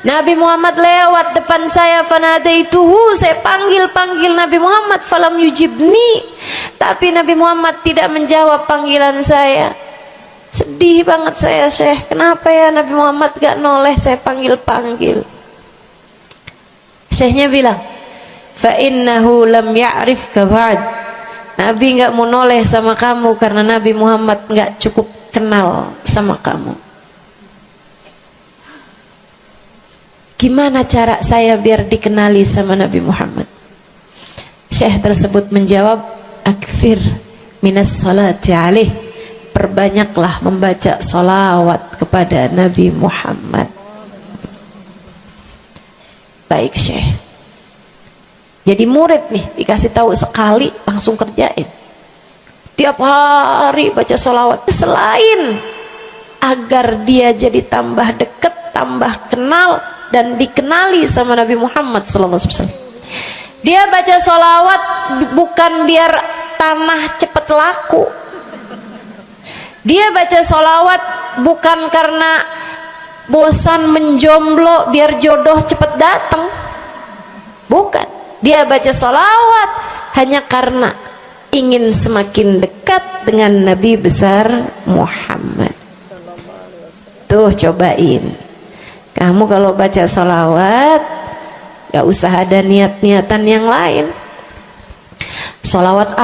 Nabi Muhammad lewat depan saya, fanadaituhu, saya panggil Nabi Muhammad, falam yujibni, tapi Nabi Muhammad tidak menjawab panggilan saya. Sedih banget saya, Syekh, kenapa ya Nabi Muhammad gak noleh saya panggil. Syekhnya bilang, fa innahu lam ya'rifka ba'd. Nabi gak mau noleh sama kamu karena Nabi Muhammad gak cukup kenal sama kamu. Gimana cara saya biar dikenali sama Nabi Muhammad? Syekh tersebut menjawab, akfir minas salati alaih, perbanyaklah membaca salawat kepada Nabi Muhammad. Baik Syekh. Jadi murid nih, dikasih tahu sekali langsung kerjain. Tiap hari baca salawat. Selain agar dia jadi tambah dekat, tambah kenal dan dikenali sama Nabi Muhammad sallallahu alaihi wasallam. Dia baca sholawat bukan biar tanah cepat laku. Dia baca sholawat bukan karena bosan menjomblo biar jodoh cepat datang. Bukan. Dia baca sholawat hanya karena ingin semakin dekat dengan Nabi besar Muhammad. Tuh cobain. Kamu kalau baca sholawat gak usah ada niat-niatan yang lain. Sholawat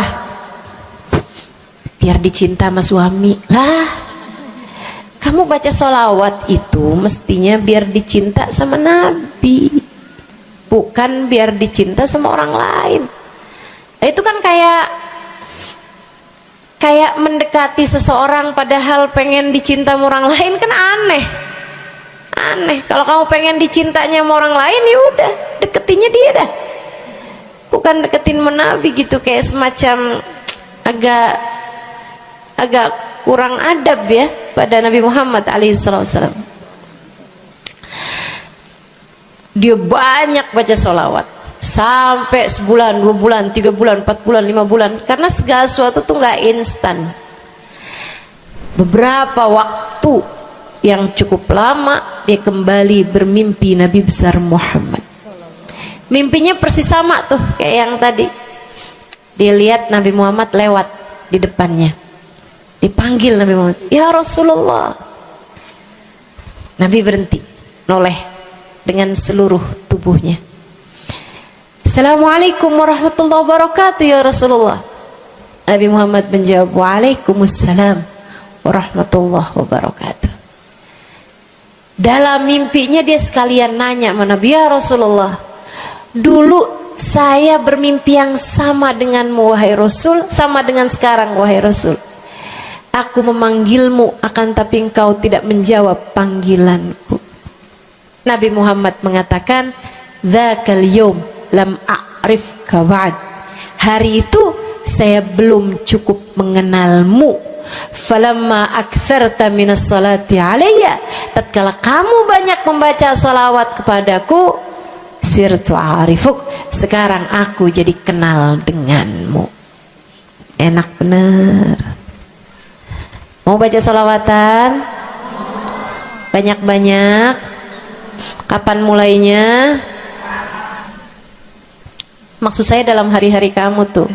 biar dicinta sama suami lah. Kamu baca sholawat itu mestinya biar dicinta sama Nabi, bukan biar dicinta sama orang lain. Itu kan kayak mendekati seseorang padahal pengen dicinta sama orang lain, kan aneh. Kalau kamu pengen dicintanya sama orang lain, ya udah deketinnya dia dah, bukan deketin Nabi gitu, kayak semacam agak kurang adab ya pada Nabi Muhammad alaihissalam. Dia banyak baca sholawat sampai sebulan, 2 bulan, 3 bulan, 4 bulan, 5 bulan, karena segala sesuatu tuh nggak instan. Beberapa waktu yang cukup lama dia kembali bermimpi Nabi besar Muhammad. Mimpinya persis sama tuh kayak yang tadi. Dilihat Nabi Muhammad lewat di depannya. Dipanggil Nabi Muhammad, "Ya Rasulullah." Nabi berhenti, noleh dengan seluruh tubuhnya. "Assalamualaikum warahmatullahi wabarakatuh ya Rasulullah." Nabi Muhammad menjawab, "Waalaikumsalam warahmatullahi wabarakatuh." Dalam mimpinya dia sekalian nanya sama Nabi, "Ya Rasulullah, dulu saya bermimpi yang sama denganmu wahai Rasul, sama dengan sekarang wahai Rasul. Aku memanggilmu akan tapi engkau tidak menjawab panggilanku." Nabi Muhammad mengatakan, "Dzakal yaum lam a'rifka ba'd." Hari itu saya belum cukup mengenalmu. Falamma aktsarta minas salati alayya, tatkala kamu banyak membaca salawat kepadaku, sirtu arifuk, sekarang aku jadi kenal denganmu. Enak bener. Mau baca salawatan? Banyak-banyak. Kapan mulainya? Maksud saya dalam hari-hari kamu tuh.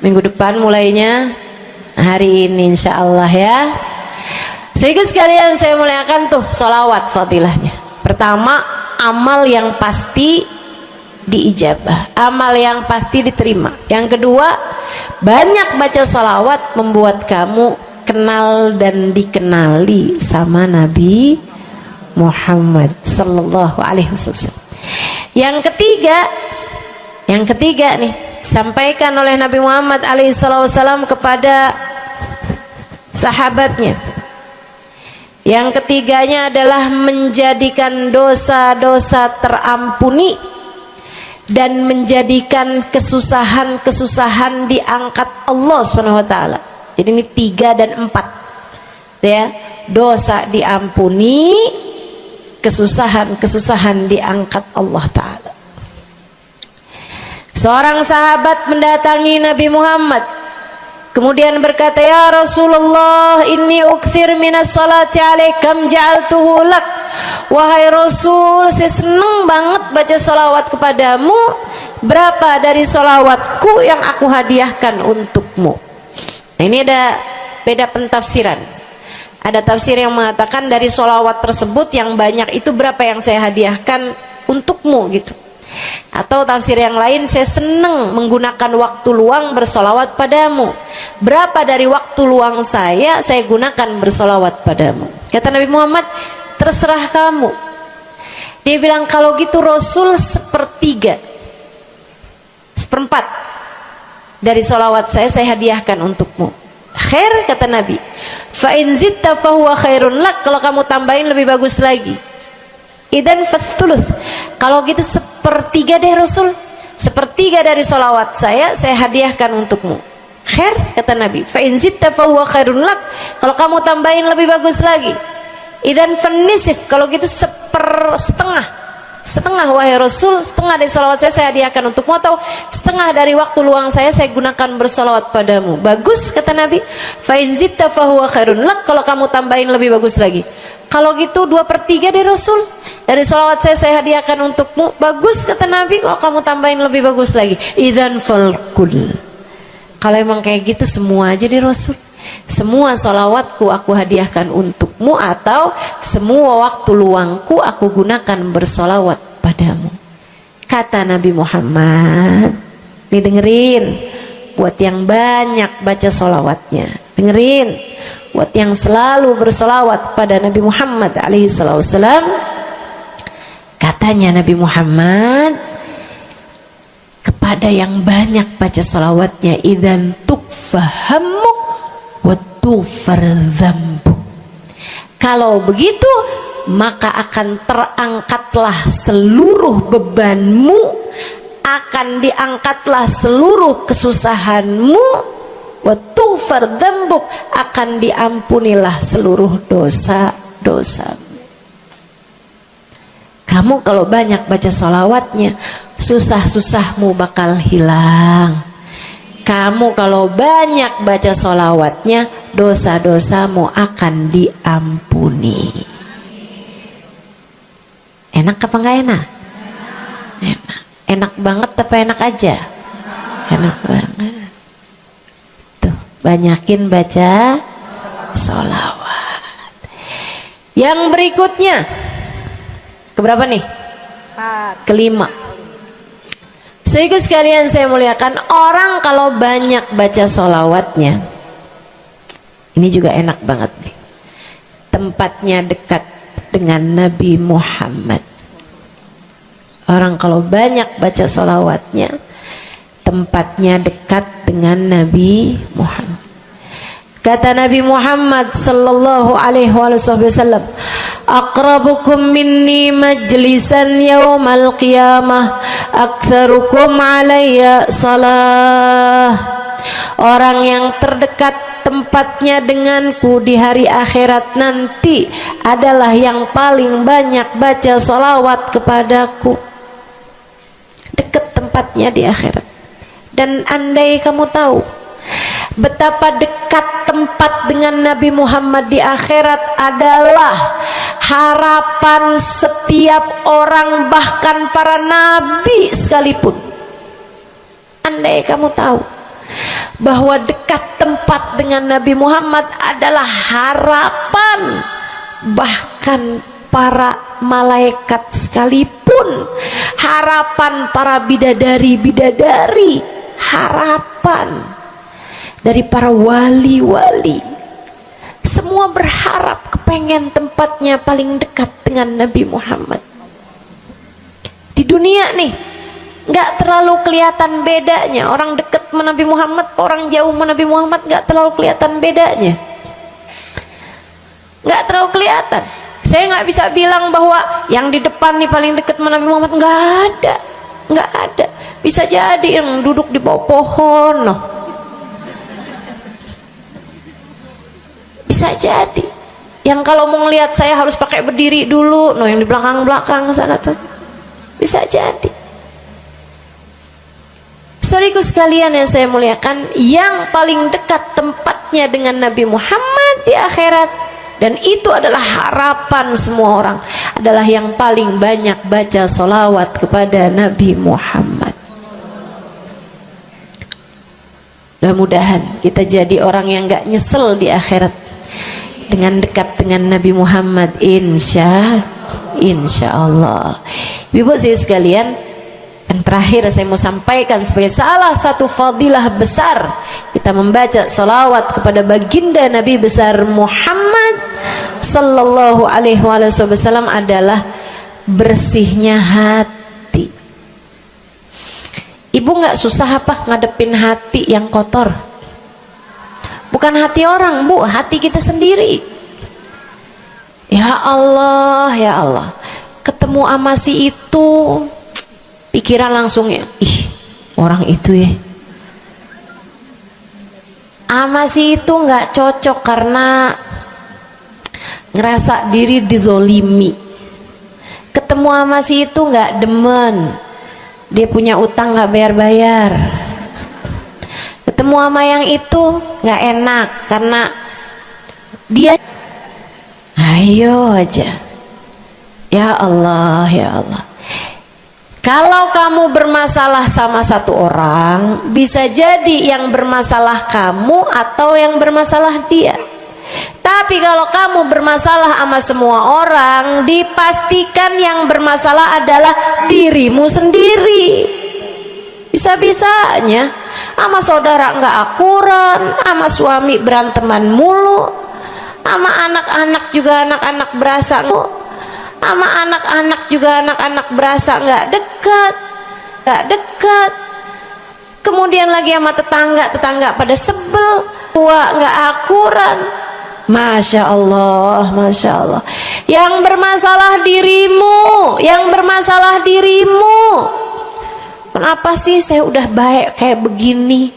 Minggu depan mulainya, hari ini insya Allah ya. Sehingga sekalian saya muliakan tuh salawat fadilahnya. Pertama, amal yang pasti diijabah, amal yang pasti diterima. Yang kedua, banyak baca salawat membuat kamu kenal dan dikenali sama Nabi Muhammad sallallahu alaihi wasallam. Yang ketiga nih, sampaikan oleh Nabi Muhammad alaihi wasallam kepada sahabatnya. Yang ketiganya adalah menjadikan dosa-dosa terampuni dan menjadikan kesusahan-kesusahan diangkat Allah Subhanahu wa taala. Jadi ini 3 dan 4. Ya, dosa diampuni, kesusahan-kesusahan diangkat Allah taala. Seorang sahabat mendatangi Nabi Muhammad, kemudian berkata, "Ya Rasulullah, inni ukthir minas salati alaikam ja'altuhu lak." Wahai Rasul, saya senang banget baca salawat kepadamu. Berapa dari salawatku yang aku hadiahkan untukmu? Nah, ini ada beda pentafsiran. Ada tafsir yang mengatakan dari salawat tersebut yang banyak itu berapa yang saya hadiahkan untukmu gitu. Atau tafsir yang lain, saya senang menggunakan waktu luang bersolawat padamu. Berapa dari waktu luang saya gunakan bersolawat padamu? Kata Nabi Muhammad, terserah kamu. Dia bilang, kalau gitu Rasul 1/3, 1/4 dari solawat saya hadiahkan untukmu. Khair, kata Nabi. Fa in zitta fahuwa khairun lak. Kalau kamu tambahin lebih bagus lagi. Idan fathuluth. Kalau gitu 1/3 deh Rasul. 1/3 dari solawat saya hadiahkan untukmu. Khair, kata Nabi. Fa in zitta fahuwa khairun lak. Kalau kamu tambahin lebih bagus lagi. Idan fanisif. Kalau gitu 1/2. Setengah wahai Rasul, setengah dari solawat saya hadiahkan untukmu, atau setengah dari waktu luang saya gunakan bersolawat padamu. Bagus, kata Nabi. Fa in zitta fahuwa khairun lak. Kalau kamu tambahin lebih bagus lagi. Kalau gitu 2/3 deh Rasul, dari solawat saya hadiahkan untukmu. Bagus, kata Nabi. Kalau kamu tambahin lebih bagus lagi. Idzan falkul. Kalau emang kayak gitu semua aja di Rasul. Semua solawatku aku hadiahkan untukmu, atau semua waktu luangku aku gunakan bersolawat padamu. Kata Nabi Muhammad, nih dengerin, buat yang banyak baca solawatnya, dengerin, buat yang selalu bersolawat pada Nabi Muhammad alaihi wasallam. Katanya Nabi Muhammad kepada yang banyak baca solawatnya, idzan tukfahamuk wa tughfar dzambuk. Kalau begitu maka akan terangkatlah seluruh bebanmu, akan diangkatlah seluruh kesusahanmu, wa tughfar dzambuk, akan diampunilah seluruh dosa-dosamu. Kamu kalau banyak baca sholawatnya, susah-susahmu bakal hilang. Kamu kalau banyak baca sholawatnya, dosa-dosamu akan diampuni. Enak apa enggak enak? Enak. Enak banget apa enak aja? Enak banget. Tuh, banyakin baca sholawat. Yang berikutnya, keberapa nih? Kelima. Saudara sekalian saya muliakan, orang kalau banyak baca sholawatnya, ini juga enak banget nih. Tempatnya dekat dengan Nabi Muhammad. Orang kalau banyak baca sholawatnya, tempatnya dekat dengan Nabi Muhammad. Kata Nabi Muhammad sallallahu alaihi wasallam, aqrabukum minni majlisan yaumal qiyamah aktsarukum alayya salah. Orang yang terdekat tempatnya denganku di hari akhirat nanti adalah yang paling banyak baca salawat kepadaku. Dekat tempatnya di akhirat. Dan andai kamu tahu betapa dekat tempat dengan Nabi Muhammad di akhirat adalah harapan setiap orang, bahkan para nabi sekalipun. Andai kamu tahu bahwa dekat tempat dengan Nabi Muhammad adalah harapan bahkan para malaikat sekalipun, harapan para bidadari-bidadari, harapan dari para wali-wali, semua berharap kepengen tempatnya paling dekat dengan Nabi Muhammad. Di dunia nih nggak terlalu kelihatan bedanya orang dekat sama Nabi Muhammad, orang jauh sama Nabi Muhammad, nggak terlalu kelihatan bedanya, nggak terlalu kelihatan. Saya nggak bisa bilang bahwa yang di depan nih paling dekat sama Nabi Muhammad, nggak ada, nggak ada. Bisa jadi yang duduk di bawah pohon, no. Bisa jadi yang kalau mau ngelihat saya harus pakai berdiri dulu, no, yang di belakang-belakang sana tuh. Bisa jadi. Saudaraku sekalian yang saya muliakan, yang paling dekat tempatnya dengan Nabi Muhammad di akhirat, dan itu adalah harapan semua orang, adalah yang paling banyak baca sholawat kepada Nabi Muhammad. Mudah-mudahan kita jadi orang yang gak nyesel di akhirat dengan dekat dengan Nabi Muhammad, insya Allah. Ibu saya sekalian, yang terakhir saya mau sampaikan sebagai salah satu fadilah besar kita membaca salawat kepada baginda Nabi besar Muhammad sallallahu alaihi wasallam adalah bersihnya hati. Ibu nggak susah apa ngadepin hati yang kotor? Bukan hati orang, Bu, hati kita sendiri. Ya Allah, ya Allah, ketemu sama si itu, pikiran langsung ya, ih orang itu ya, sama si itu nggak cocok karena ngerasa diri dizolimi. Ketemu sama si itu nggak demen, dia punya utang nggak bayar-bayar. Ketemu sama yang itu nggak enak karena dia, ayo aja. Ya Allah, ya Allah. Kalau kamu bermasalah sama satu orang, bisa jadi yang bermasalah kamu atau yang bermasalah dia. Tapi kalau kamu bermasalah sama semua orang, dipastikan yang bermasalah adalah dirimu sendiri. Bisa-bisanya sama saudara nggak akuran, sama suami beranteman mulu, sama anak-anak juga anak-anak berasa, sama anak-anak juga anak-anak berasa nggak dekat. Kemudian lagi sama tetangga pada sebel, tua nggak akuran. Masya Allah, Masya Allah. Yang bermasalah dirimu. Kenapa sih saya udah baik kayak begini,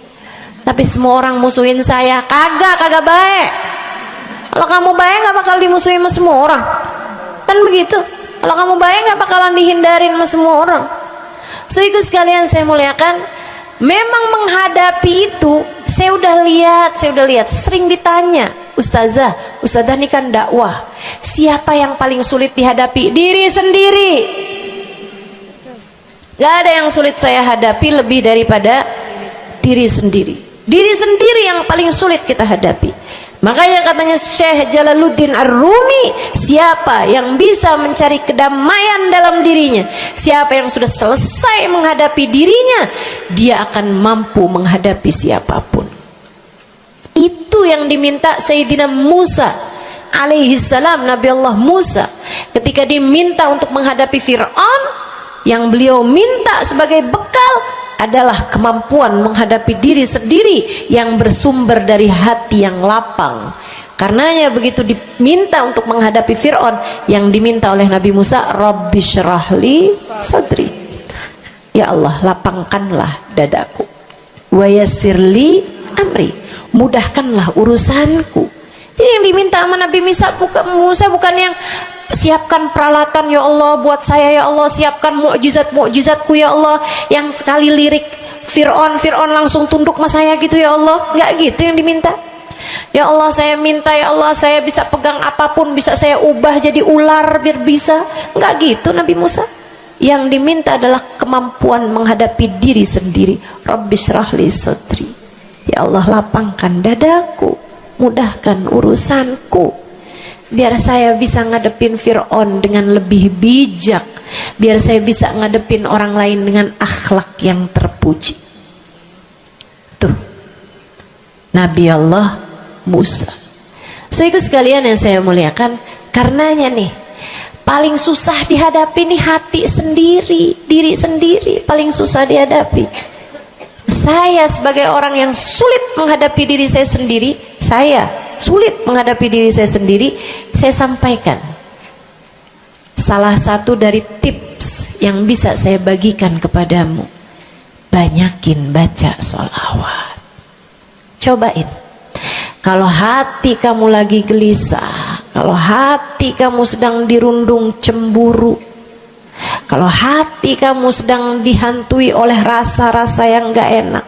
tapi semua orang musuhin saya? Kagak baik. Kalau kamu baik nggak bakal dimusuhin sama semua orang, kan begitu. Kalau kamu baik nggak bakalan dihindarin sama semua orang. So itu sekalian saya muliakan, memang menghadapi itu saya udah lihat, sering ditanya, Ustazah ini kan dakwah, siapa yang paling sulit dihadapi? Diri sendiri. Gak ada yang sulit saya hadapi lebih daripada diri sendiri. Diri sendiri yang paling sulit kita hadapi. Makanya katanya Syekh Jalaluddin Ar-Rumi, siapa yang bisa mencari kedamaian dalam dirinya, siapa yang sudah selesai menghadapi dirinya, dia akan mampu menghadapi siapapun. Itu yang diminta Sayyidina Musa alaihi salam, Nabi Allah Musa, ketika diminta untuk menghadapi Fir'aun, yang beliau minta sebagai bekal adalah kemampuan menghadapi diri sendiri yang bersumber dari hati yang lapang. Karenanya begitu diminta untuk menghadapi Fir'aun, yang diminta oleh Nabi Musa, Rabbi syrahli sadri, ya Allah lapangkanlah dadaku, wa yassirli amri, mudahkanlah urusanku. Jadi yang diminta sama Nabi Musa bukan yang siapkan peralatan ya Allah buat saya, ya Allah siapkan mukjizat-mukjizatku ya Allah, yang sekali lirik Fir'aun langsung tunduk sama saya gitu ya Allah. Enggak gitu yang diminta. Ya Allah saya minta, ya Allah saya bisa pegang apapun, bisa saya ubah jadi ular biar bisa. Enggak gitu Nabi Musa. Yang diminta adalah kemampuan menghadapi diri sendiri. Rabbi syrahli sadri, ya Allah lapangkan dadaku, mudahkan urusanku, biar saya bisa ngadepin Fir'aun dengan lebih bijak, biar saya bisa ngadepin orang lain dengan akhlak yang terpuji. Tuh Nabi Allah Musa. So itu sekalian yang saya muliakan, karenanya nih paling susah dihadapi nih hati sendiri, diri sendiri paling susah dihadapi. Saya sebagai orang yang sulit menghadapi diri saya sendiri, saya sampaikan salah satu dari tips yang bisa saya bagikan kepadamu: banyakin baca sholawat. Cobain. Kalau hati kamu lagi gelisah, kalau hati kamu sedang dirundung cemburu, kalau hati kamu sedang dihantui oleh rasa-rasa yang gak enak,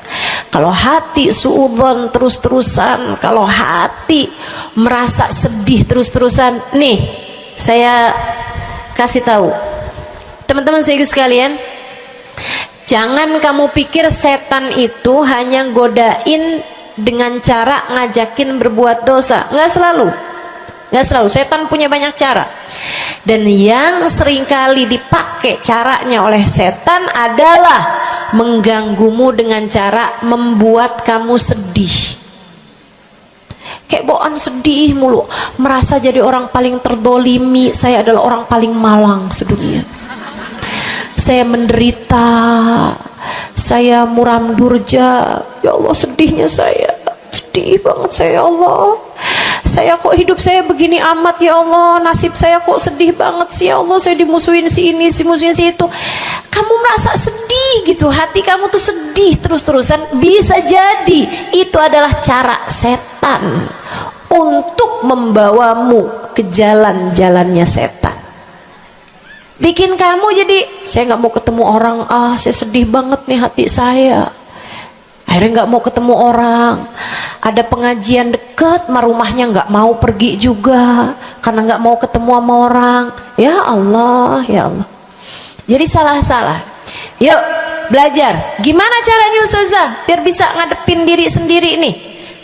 kalau hati suudzon terus-terusan, kalau hati merasa sedih terus-terusan, nih saya kasih tahu teman-teman saya sekalian, jangan kamu pikir setan itu hanya godain dengan cara ngajakin berbuat dosa. Nggak selalu. Setan punya banyak cara. Dan yang seringkali dipakai caranya oleh setan adalah mengganggumu dengan cara membuat kamu sedih. Kayak bawaan sedih mulu, merasa jadi orang paling terdolimi. Saya adalah orang paling malang sedunia. Saya menderita, saya muram durja, ya Allah sedihnya saya, sedih banget saya, ya Allah saya kok hidup saya begini amat ya Allah, nasib saya kok sedih banget sih ya Allah, saya dimusuhin si ini, si musuhin si itu. Kamu merasa sedih gitu, hati kamu tuh sedih terus-terusan, bisa jadi itu adalah cara setan untuk membawamu ke jalan-jalannya setan, bikin kamu jadi saya nggak mau ketemu orang, saya sedih banget nih hati saya, akhirnya nggak mau ketemu orang. Ada pengajian deket sama rumahnya nggak mau pergi juga karena nggak mau ketemu sama orang. Ya Allah, ya Allah. Jadi salah-salah. Yuk belajar gimana caranya Ustazah biar bisa ngadepin diri sendiri nih.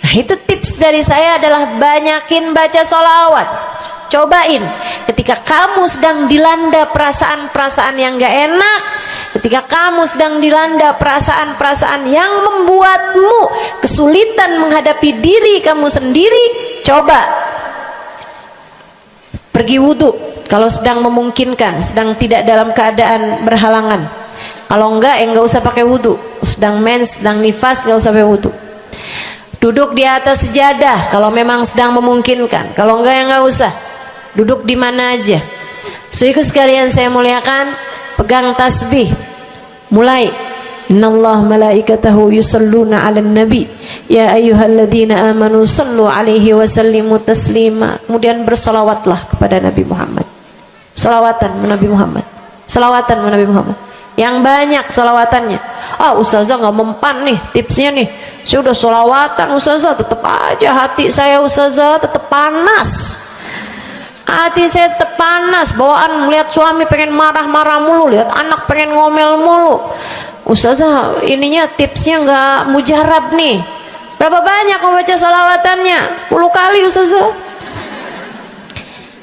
Nah itu tips dari saya adalah banyakin baca sholawat. Cobain ketika kamu sedang dilanda perasaan-perasaan yang gak enak, ketika kamu sedang dilanda perasaan-perasaan yang membuatmu kesulitan menghadapi diri kamu sendiri, coba pergi wudhu kalau sedang memungkinkan, sedang tidak dalam keadaan berhalangan. Kalau enggak enggak usah pakai wudhu, sedang mens, sedang nifas enggak usah pakai wudhu. Duduk di atas sejadah kalau memang sedang memungkinkan, kalau enggak ya enggak usah. Duduk di mana aja. Saudaraku sekalian saya muliakan, pegang tasbih. Mulai. Innallaha malaikatahu yusalluna 'alan nabi ya ayyuhalladzina amanu sallu 'alaihi wa sallimu taslima. Kemudian bersolawatlah kepada Nabi Muhammad. Solawatan Nabi Muhammad. Solawatan Nabi Muhammad. Yang banyak solawatannya. Ustazah nggak mempan nih tipsnya nih. Saya udah solawatan Ustazah, tetap aja hati saya Ustazah tetap panas. Hati saya tetap panas, bawaan melihat suami pengen marah-marah mulu, lihat anak pengen ngomel mulu. Ustazah ininya tipsnya nggak mujarab nih. Berapa banyak mau baca salawatannya? 10 kali Ustazah.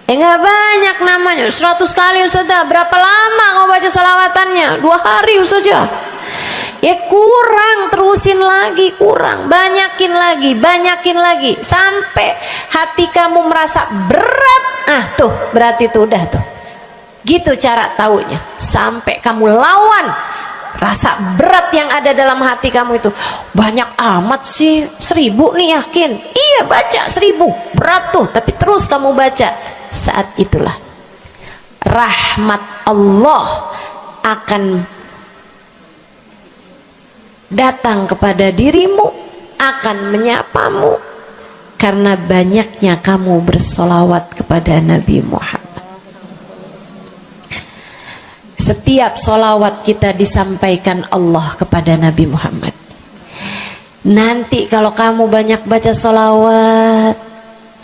Nggak banyak namanya, 100 kali Ustazah. Berapa lama mau baca salawatannya? 2 hari Ustazah. Ya kurang, terusin lagi, kurang, banyakin lagi sampai hati kamu merasa berat. Tuh berarti tuh udah tuh. Gitu cara taunya. Sampai kamu lawan rasa berat yang ada dalam hati kamu itu. Banyak amat sih, 1000 nih yakin. Iya baca 1000, berat tuh, tapi terus kamu baca. Saat itulah rahmat Allah akan datang kepada dirimu, akan menyapamu karena banyaknya kamu bersolawat kepada Nabi Muhammad. Setiap solawat kita disampaikan Allah kepada Nabi Muhammad. Nanti kalau kamu banyak baca solawat,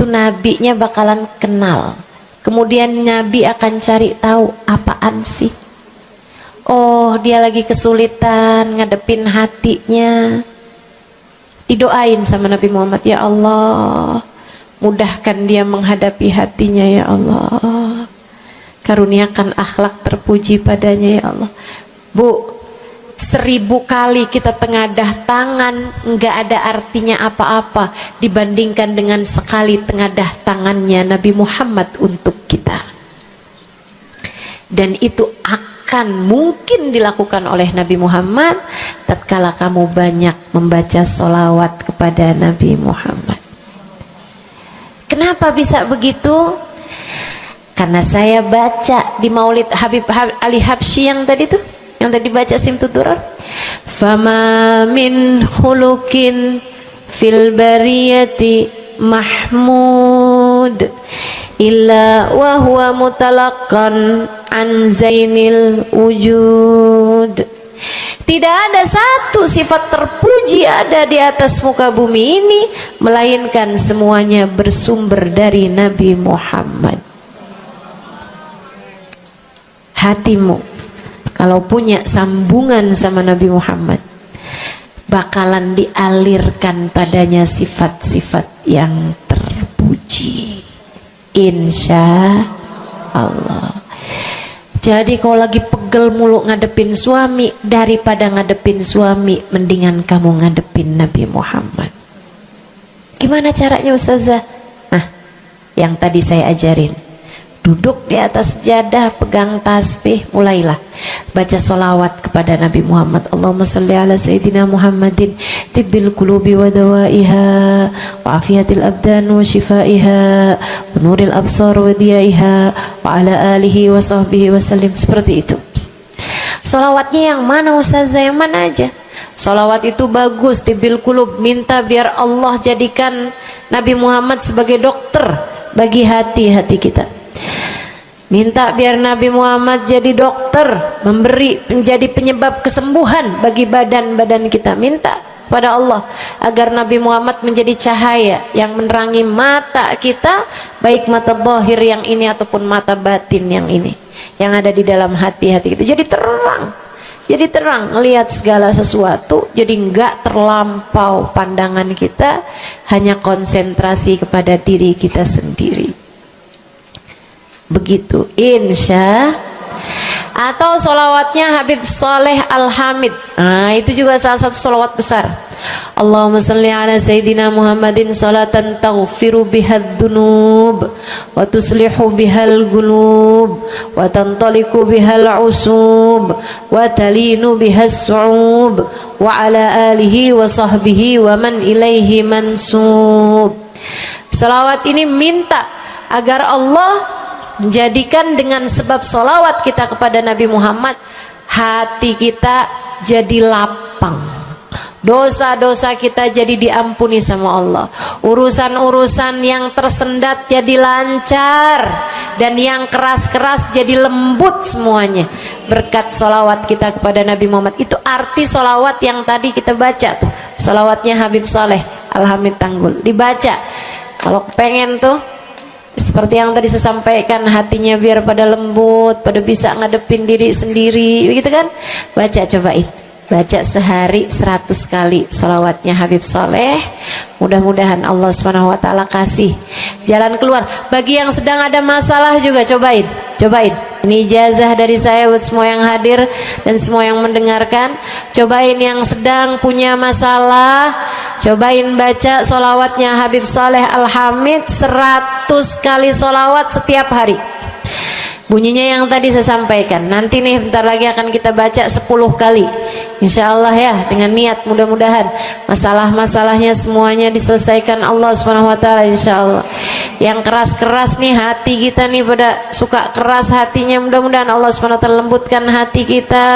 tuh nabinya bakalan kenal. Kemudian Nabi akan cari tahu apaan sih. Oh, dia lagi kesulitan ngadepin hatinya. Didoain sama Nabi Muhammad, ya Allah, mudahkan dia menghadapi hatinya ya Allah. Karuniakan akhlak terpuji padanya ya Allah. Bu, 1000 kali kita tengadah tangan nggak ada artinya apa-apa dibandingkan dengan sekali tengadah tangannya Nabi Muhammad untuk kita. Dan itu akan mungkin dilakukan oleh Nabi Muhammad tatkala kamu banyak membaca sholawat kepada Nabi Muhammad. Kenapa bisa begitu? Karena saya baca di Maulid Habib Ali Habsyi yang tadi tuh, yang tadi baca Simtud Durar. Fama min khuluqin fil bariyati mahmud illa wa huwa mutalaqqan an zainil wujud. Tidak ada satu sifat terpuji ada di atas muka bumi ini melainkan semuanya bersumber dari Nabi Muhammad. Hatimu kalau punya sambungan sama Nabi Muhammad bakalan dialirkan padanya sifat-sifat yang terpuji, insya Allah. Jadi kalau lagi pegel mulu ngadepin suami, daripada ngadepin suami mendingan kamu ngadepin Nabi Muhammad. Gimana caranya Ustazah? Nah, yang tadi saya ajarin. Duduk di atas sejadah, pegang tasbih, mulailah baca solawat kepada Nabi Muhammad. Allahumma salli ala Sayyidina Muhammadin tibbil qulubi wa dawaiha wa afiyatil abdan wa shifaiha wa nuril absar wa diyaiha wa ala alihi wa sahbihi wa sallim. Seperti itu. Solawatnya yang mana Ustazah? Yang mana aja? Solawat itu bagus, tibbil qulub, minta biar Allah jadikan Nabi Muhammad sebagai dokter bagi hati-hati kita. Minta biar Nabi Muhammad jadi dokter, menjadi penyebab kesembuhan bagi badan-badan kita. Minta pada Allah agar Nabi Muhammad menjadi cahaya yang menerangi mata kita, baik mata zahir yang ini ataupun mata batin yang ini, yang ada di dalam hati-hati kita. Jadi terang melihat segala sesuatu, jadi enggak terlampau pandangan kita, hanya konsentrasi kepada diri kita sendiri. Begitu, insya. Atau solawatnya Habib Saleh Al-Hamid. Nah, itu juga salah satu solawat besar. Allahumma salli ala Sayyidina Muhammadin salatan taghfiru bihad dunub wa tuslihu bihal gulub wa tantaliku bihal usub wa talinu bihas su'ub wa ala alihi wa sahbihi wa man ilaihi mansub. Salawat ini minta agar Allah menjadikan dengan sebab solawat kita kepada Nabi Muhammad, hati kita jadi lapang, dosa-dosa kita jadi diampuni sama Allah, urusan-urusan yang tersendat jadi lancar, dan yang keras-keras jadi lembut semuanya berkat solawat kita kepada Nabi Muhammad. Itu arti solawat yang tadi kita baca tuh, solawatnya Habib Saleh Al-Hamid Tanggul. Dibaca kalau pengen tuh seperti yang tadi saya sampaikan, hatinya biar pada lembut, pada bisa ngadepin diri sendiri, begitu kan? Baca, cobain. baca sehari 100 kali sholawatnya Habib Soleh. Mudah-mudahan Allah Subhanahu wa ta'ala kasih jalan keluar. Bagi yang sedang ada masalah juga cobain. Ini ijazah dari saya buat semua yang hadir dan semua yang mendengarkan. Cobain yang sedang punya masalah, cobain baca sholawatnya Habib Soleh Al-Hamid 100 kali sholawat setiap hari. Bunyinya yang tadi saya sampaikan. Nanti nih bentar lagi akan kita baca 10 kali. Insya Allah ya, dengan niat mudah-mudahan masalah-masalahnya semuanya diselesaikan Allah Subhanahu wa ta'ala, insya Allah. Yang keras-keras nih hati kita nih, pada suka keras hatinya, mudah-mudahan Allah Subhanahu wa ta'ala lembutkan hati kita,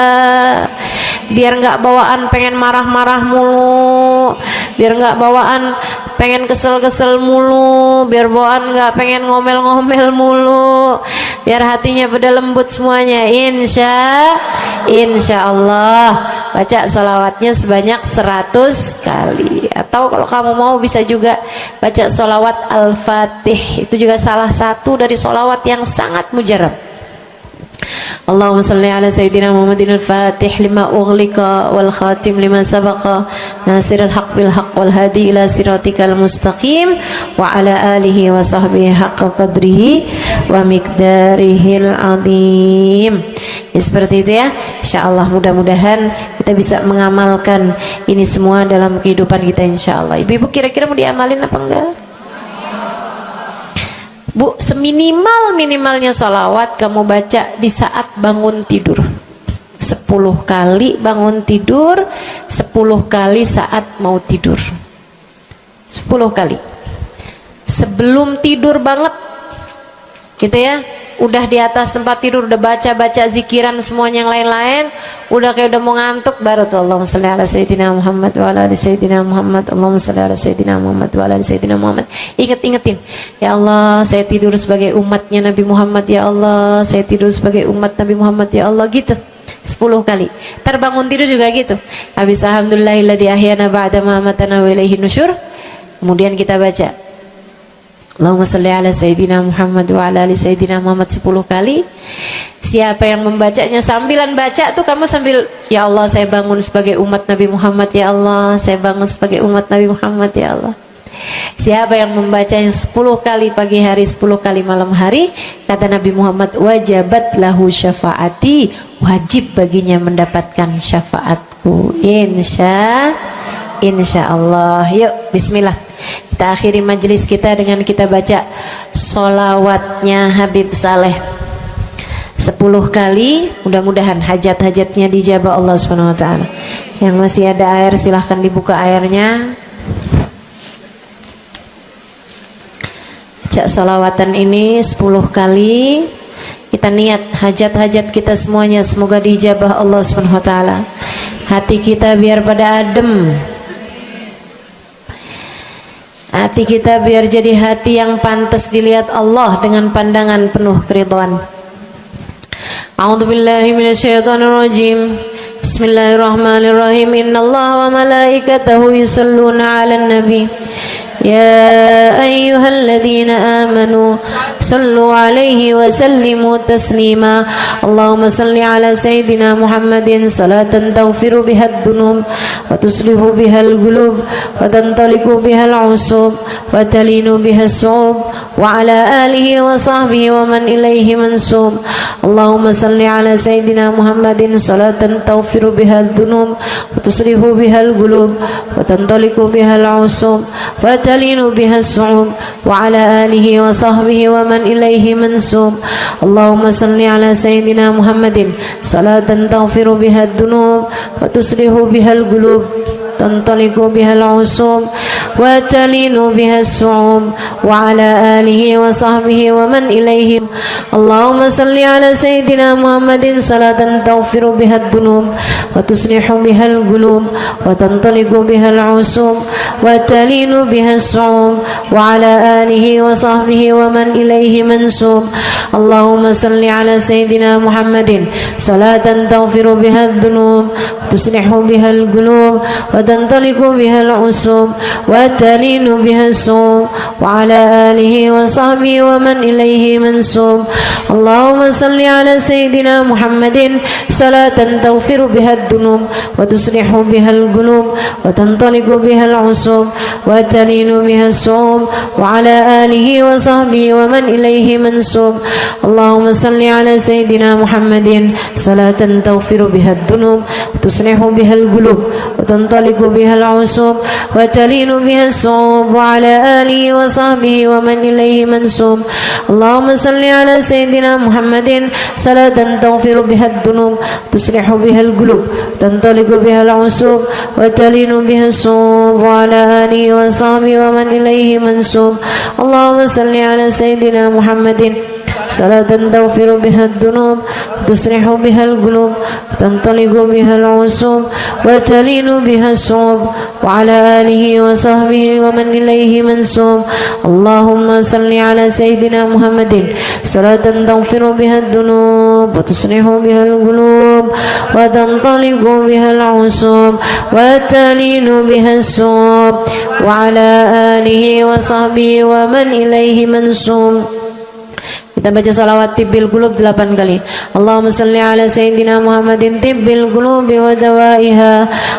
biar nggak bawaan pengen marah-marah mulu, biar nggak bawaan pengen kesel-kesel mulu, biar bawaan nggak pengen ngomel-ngomel mulu, biar hatinya pada lembut semuanya. Insya Allah baca salawatnya sebanyak 100 kali. Atau kalau kamu mau bisa juga baca salawat Al-Fatih, itu juga salah satu dari salawat yang sangat mujarab. Allahumma salli ala Sayyidina Muhammadin al-Fatih lima ughliqa wal khatim lima sabaqa nasirul haq bil haq wal hadi ila siratikal mustaqim wa ala alihi wa sahbihi haqqa qadrihi wa miqdarihil azim. Ya, seperti itu ya. Insyaallah mudah-mudahan kita bisa mengamalkan ini semua dalam kehidupan kita insyaallah. Ibu-ibu kira-kira mau diamalin apa enggak? Bu, seminimal-minimalnya salawat kamu baca di saat bangun tidur 10 kali bangun tidur, 10 kali saat mau tidur, 10 kali sebelum tidur banget gitu ya. Udah di atas tempat tidur udah baca-baca zikiran semuanya yang lain-lain, udah kayak udah mau ngantuk, baru tuh Allahumma shalli ala Sayyidina Muhammad wa ala ali Sayyidina Muhammad, Allahumma shalli ala Sayyidina Muhammad wa ala ali Sayyidina Muhammad. Ingetin, ya Allah saya tidur sebagai umatnya Nabi Muhammad, ya Allah saya tidur sebagai umat Nabi Muhammad, ya Allah, gitu 10 kali. Terbangun tidur juga gitu. Habis alhamdulillahilladzi ahyana ba'da ma amatana wa ilaihi nusyur. Kemudian kita baca Allahumma salli ala Sayyidina Muhammad wa ala ali Sayyidina Muhammad 10 kali. Siapa yang membacanya sambilan baca tuh kamu sambil, ya Allah saya bangun sebagai umat Nabi Muhammad, ya Allah saya bangun sebagai umat Nabi Muhammad, ya Allah. Siapa yang membacanya 10 kali pagi hari, 10 kali malam hari, kata Nabi Muhammad, wajabat lahu syafaati, wajib baginya mendapatkan syafaatku. Insya Allah. Yuk bismillah, kita akhiri majelis kita dengan kita baca sholawatnya Habib Saleh 10 kali. Mudah-mudahan hajat-hajatnya dijabah Allah Subhanahu wa ta'ala. Yang masih ada air silahkan dibuka airnya. Baca sholawatan ini 10 kali. Kita niat hajat-hajat kita semuanya semoga dijabah Allah Subhanahu wa ta'ala. Hati kita biar pada adem, hati kita biar jadi hati yang pantas dilihat Allah dengan pandangan penuh keridhaan. A'udzubillahi minasyaitonirrajim. Bismillahirrahmanirrahim. Innallaha wa malaikatahu yusholluna 'alan nabi. يا أيها الذين آمنوا صلوا عليه وسلموا تسليما اللهم صل على سيدنا محمد صلاة تغفر بها الذنوب وتصلح بها القلوب وتنطلق بها العصوب وتلين بها الصعوب وعلى آله وصحبه ومن إليه منسوب اللهم صل على سيدنا محمد صلاة تغفر بها الذنوب وتصلح بها القلوب وتنطلق بها العصوب وتلين بها الصعوب وعلى آله وصحبه ومن إليه منسوب اللهم صل على سيدنا محمد صلاة تغفر بها الذنوب وتصلح بها القلوب تنطلق بها العصوب وتلين بها الصعوب وعلى آله وصحبه ومن إليه اللهم صل على سيدنا محمد صلاة تغفر بها الذنوب وتصلح بها القلوب وتنطلق بها العصوب وتلين بها الصعوب وعلى آله وصحبه ومن إليه منسوب اللهم صل على سيدنا محمد صلاة تغفر بها الذنوب وتصلح بها القلوب وتنطلق بها العصوب وتلين بها الصوم وعلى آله وصحبه ومن إليه منسوب. اللهم صل على سيدنا محمد صلاة تغفر بها الذنوب وتصلح بها القلوب وتنطلق بها العصوب وتلين بها الصوم وعلى آله وصحبه ومن إليه منسوب. اللهم صل على سيدنا محمد صلاة تغفر بها الذنوب وتصلح بها القلوب وتنطلق بها العصوب وتلين بها الصوم وعلى آله وصحبه ومن إليه منسوب. اللهم صل على سيدنا محمد صلاة تغفر بها الذنوب تصلح بها القلوب تنطلق بها العصوب وتلين بها الصوم وعلى آله وصحبه ومن إليه منسوب. اللهم صل على سيدنا محمد صلاة تغفر بها الذنوب تصلح بها القلوب تنطلق بها العصوب وتلين بها الصوم وعلى آله وصحبه ومن إليه منسوب. اللهم صل على سيدنا محمد صلاة تغفر بها الذنوب وتصلح بها القلوب وتنطلق بها العصوب وتلين بها الصوم وعلى آله وصحبه ومن إليه منسوب. Kita baca salawat tibbil qulub 8 kali. Allahumma salli ala sayyidina Muhammadin tibbil qulubi wa dawaiha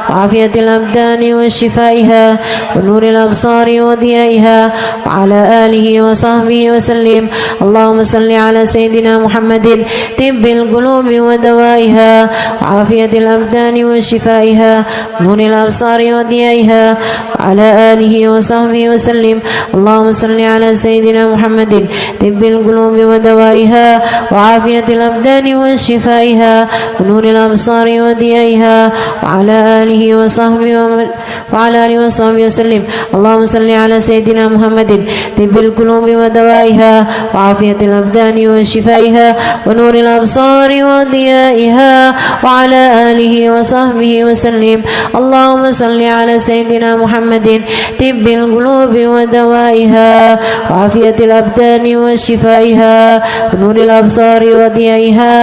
wa afiyatil abdani wa shifaiha wa nuril absari wa diyaiha wa ala alihi wa sahbihi wa sallim. Allahumma salli ala sayyidina Muhammadin tibbil qulubi wa dawaiha wa afiyatil abdani wa shifaiha wa nuril absari wa diyaiha wa ala alihi wa sahbihi wa sallim. Allahumma salli ala sayyidina Muhammadin tibbil qulubi ودوائها وعافية الأبدان وشفائها ونور الأبصار وضيائها وعلى آله وصحبه وسلم. اللهم صل على سيدنا محمد طب القلوب ودوائها وعافية الأبدان وشفائها ونور الأبصار وضيائها وعلى آله وصحبه وسلم. اللهم صل على سيدنا محمد طب القلوب ودوائها وعافية الأبدان وشفائها ونور الأبصار وضيائها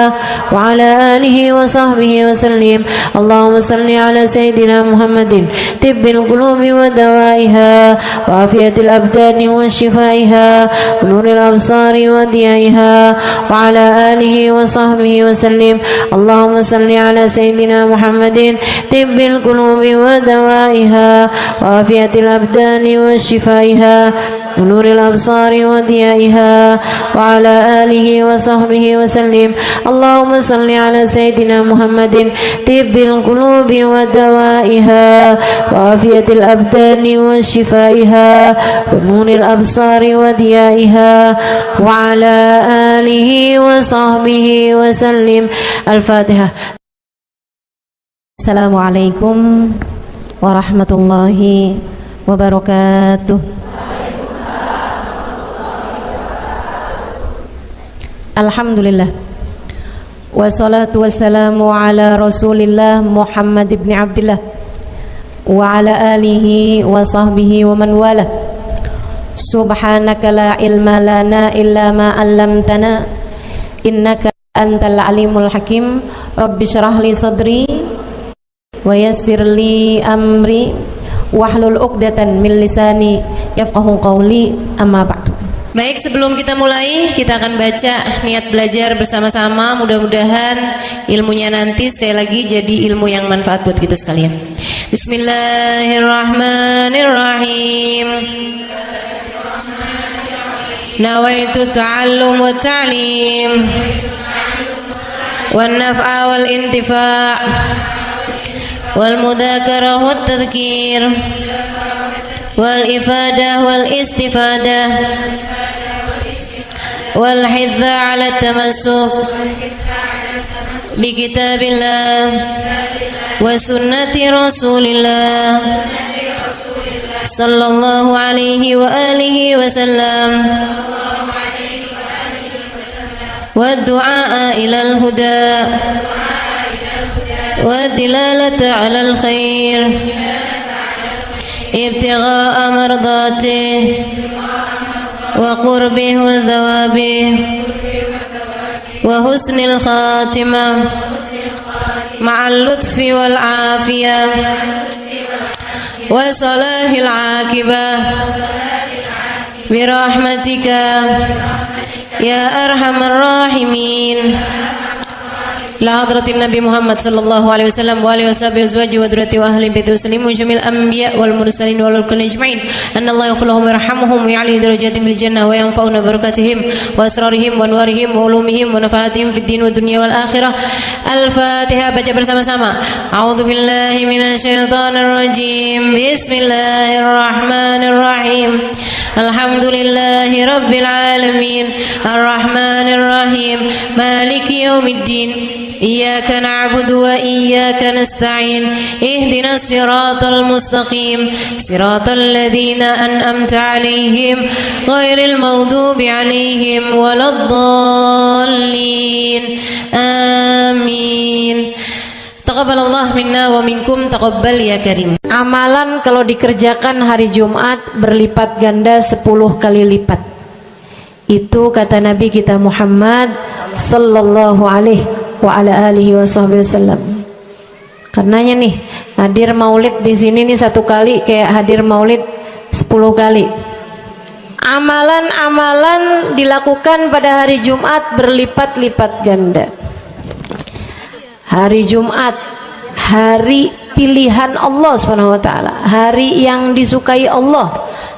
وعلى آله وصحبه وسلم. اللهم صل على سيدنا محمد طب القلوب ودوائها وعافية الأبدان وشفائها ونور الأبصار وضيائها وعلى آله وصحبه وسلم. اللهم صل على سيدنا محمد طب القلوب ودوائها وعافية الأبدان وشفائها ونور الأبصار وضيائها وعلى آله وصحبه وسلم. اللهم صل على سيدنا محمد طب القلوب ودوائها وعافية الأبدان وشفائها ونور الأبصار وضيائها وعلى آله وصحبه وسلم. الفاتحة. السلام عليكم ورحمة الله وبركاته. Alhamdulillah wassalatu wassalamu ala rasulillah Muhammad ibn Abdillah wa ala alihi wa sahbihi wa man wala. Subhanaka la ilma lana illa ma 'allamtana innaka antal alimul hakim. Rabbi syrah li sadri wa yassir li amri wahlul 'uqdatan min lisani yafqahu qawli. Amma ba'du. Baik, sebelum kita mulai, kita akan baca niat belajar bersama-sama. Mudah-mudahan ilmunya nanti sekali lagi jadi ilmu yang manfaat buat kita sekalian. Bismillahirrahmanirrahim. Nawaitu ta'allum wa ta'lim wan naf'a wal intifa' wal mudzakarah wat tadhkir wal ifadah wal istifadah wal hidza ala tamassuk bi kitabillah wa sunnati rasulillah sallallahu alaihi wa alihi wa sallam wa du'a ila al huda wa dilalata ala al khair ابتغاء مرضاته وقربه وثوابه وحسن الخاتمة مع اللطف والعافية وصلاح العاقبة برحمتك يا أرحم الراحمين. لحضرة النبي محمد صلى الله عليه وسلم وآله وصحبه وأزواجه وذريته وأهل بيته وسلم وجميع الأنبياء والمرسلين والكل أجمعين أن الله يغفر لهم ويرحمهم ويعلي درجاتهم في الجنة وينفعنا ببركاتهم وأسرارهم وأنوارهم وعلومهم ونفعاتهم في الدين والدنيا والآخرة. الفاتحة. Baca bersama-sama. A'udzu billahi minasyaitonir rajim. Bismillahirrahmanirrahim. Alhamdulillahi rabbil alamin. Arrahmanir rahim. Maliki yaumiddin. Iyyaka na'budu wa iyyaka nasta'in. Ihdinas siratal mustaqim. Siratal ladzina an'amta 'alaihim ghairil maghdubi 'alaihim waladdallin. Amin. Taqabbalallah minna wa minkum, taqabbal ya karim. Amalan kalau dikerjakan hari Jumat berlipat ganda 10 kali lipat. Itu kata Nabi kita Muhammad sallallahu alaihi wa ala alihi wasallam. Karenanya nih, hadir maulid di sini nih 1 kali kayak hadir maulid 10 kali. Amalan-amalan dilakukan pada hari Jumat berlipat-lipat ganda. Hari Jumat, hari pilihan Allah Subhanahu wa taala, hari yang disukai Allah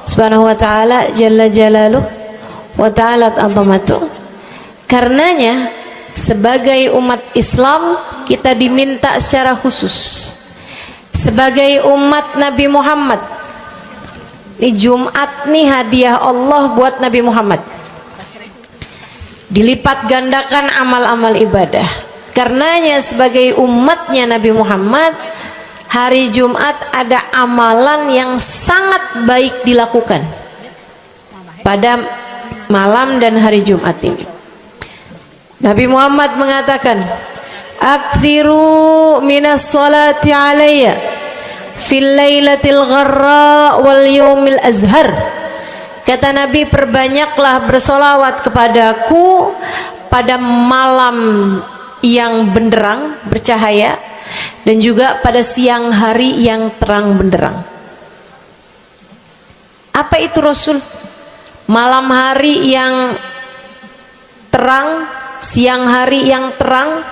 Subhanahu wa taala jalla jalaluh wa ta'alat 'azamatuh. Karenanya sebagai umat Islam kita diminta secara khusus sebagai umat Nabi Muhammad. Di Jumat nih hadiah Allah buat Nabi Muhammad. Dilipat gandakan amal-amal ibadah. Karenanya sebagai umatnya Nabi Muhammad, hari Jumat ada amalan yang sangat baik dilakukan pada malam dan hari Jumat ini. Nabi Muhammad mengatakan, "Aktsiru minas salati alayya fil lailatil gharra wal yaumil azhar." Kata Nabi, perbanyaklah bersolawat kepadaku pada malam yang benderang, bercahaya, dan juga pada siang hari yang terang benderang. Apa itu Rasul? Malam hari yang terang, siang hari yang terang.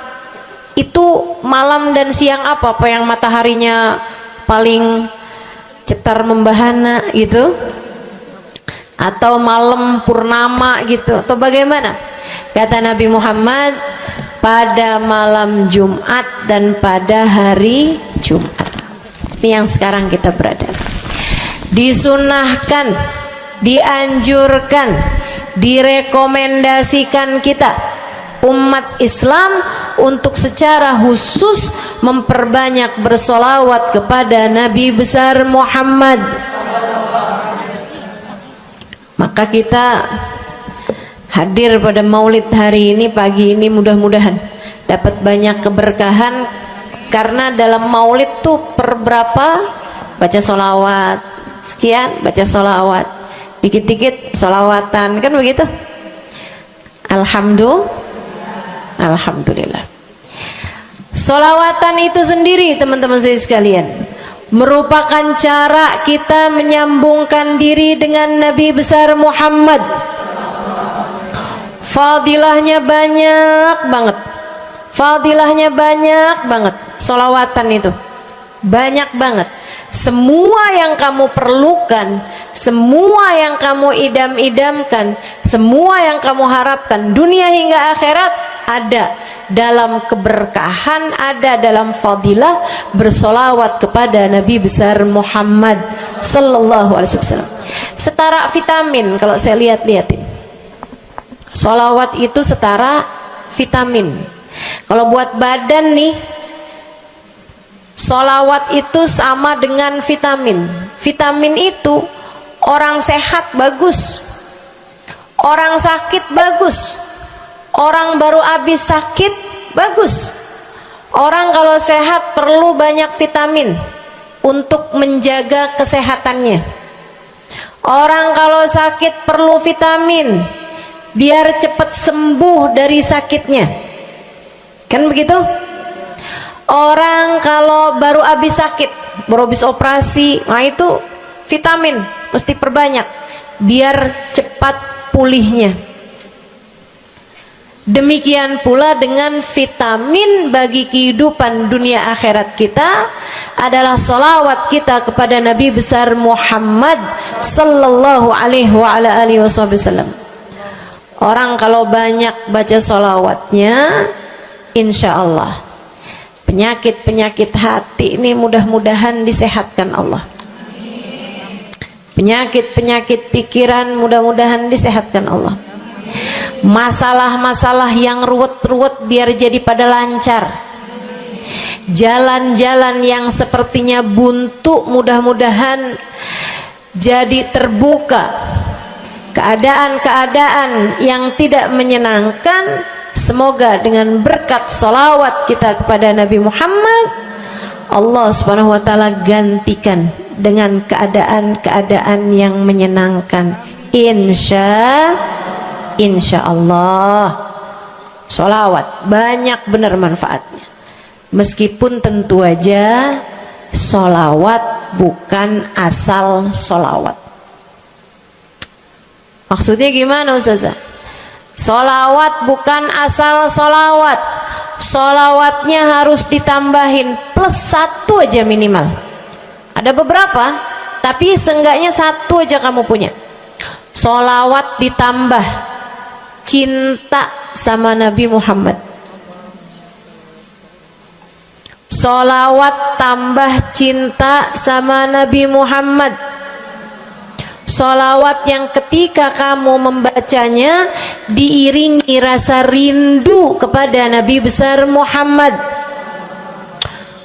Itu malam dan siang apa? Apa yang mataharinya paling cetar membahana gitu? Atau malam purnama gitu? Atau bagaimana? Kata Nabi Muhammad, pada malam Jumat dan pada hari Jumat. Ini yang sekarang kita berada. Disunahkan, dianjurkan, direkomendasikan kita umat Islam untuk secara khusus memperbanyak bersolawat kepada Nabi besar Muhammad. Maka kita hadir pada maulid hari ini, pagi ini, mudah-mudahan dapat banyak keberkahan. Karena dalam maulid tuh per berapa baca solawat, sekian baca solawat, dikit-dikit solawatan, kan begitu. Alhamdulillah. Solawatan itu sendiri teman-teman saya sekalian merupakan cara kita menyambungkan diri dengan Nabi besar Muhammad. Fadilahnya banyak banget. Fadilahnya banyak banget. Solawatan itu banyak banget. Semua yang kamu perlukan, semua yang kamu idam-idamkan, semua yang kamu harapkan dunia hingga akhirat ada dalam keberkahan, ada dalam fadilah bersolawat kepada Nabi besar Muhammad sallallahu alaihi wasallam. Setara vitamin kalau saya lihat-lihatin. Solawat itu setara vitamin. Kalau buat badan nih, solawat itu sama dengan vitamin. Vitamin itu orang sehat bagus, orang sakit bagus, orang baru habis sakit bagus. Orang kalau sehat perlu banyak vitamin untuk menjaga kesehatannya. Orang kalau sakit perlu vitamin biar cepat sembuh dari sakitnya, kan begitu? Orang kalau baru habis sakit, baru habis operasi, nah itu vitamin mesti perbanyak biar cepat pulihnya. Demikian pula dengan vitamin bagi kehidupan dunia akhirat kita adalah sholawat kita kepada Nabi besar Muhammad sallallahu alaihi wasallam. Orang kalau banyak baca sholawatnya, insya Allah penyakit-penyakit hati ini mudah-mudahan disehatkan Allah. Penyakit-penyakit pikiran mudah-mudahan disehatkan Allah. Masalah-masalah yang ruwet-ruwet biar jadi pada lancar. Jalan-jalan yang sepertinya buntu mudah-mudahan jadi terbuka. Keadaan-keadaan yang tidak menyenangkan, semoga dengan berkat sholawat kita kepada Nabi Muhammad, Allah subhanahu wa ta'ala gantikan dengan keadaan-keadaan yang menyenangkan. Insya Allah. Sholawat banyak benar manfaatnya. Meskipun tentu aja sholawat bukan asal sholawat. Maksudnya gimana Ustazah? Sholawat bukan asal sholawat. Sholawatnya harus ditambahin plus 1 aja minimal. Ada beberapa, tapi seenggaknya 1 aja kamu punya. Sholawat ditambah cinta sama Nabi Muhammad. Sholawat tambah cinta sama Nabi Muhammad. Sholawat yang ketika kamu membacanya diiringi rasa rindu kepada Nabi besar Muhammad.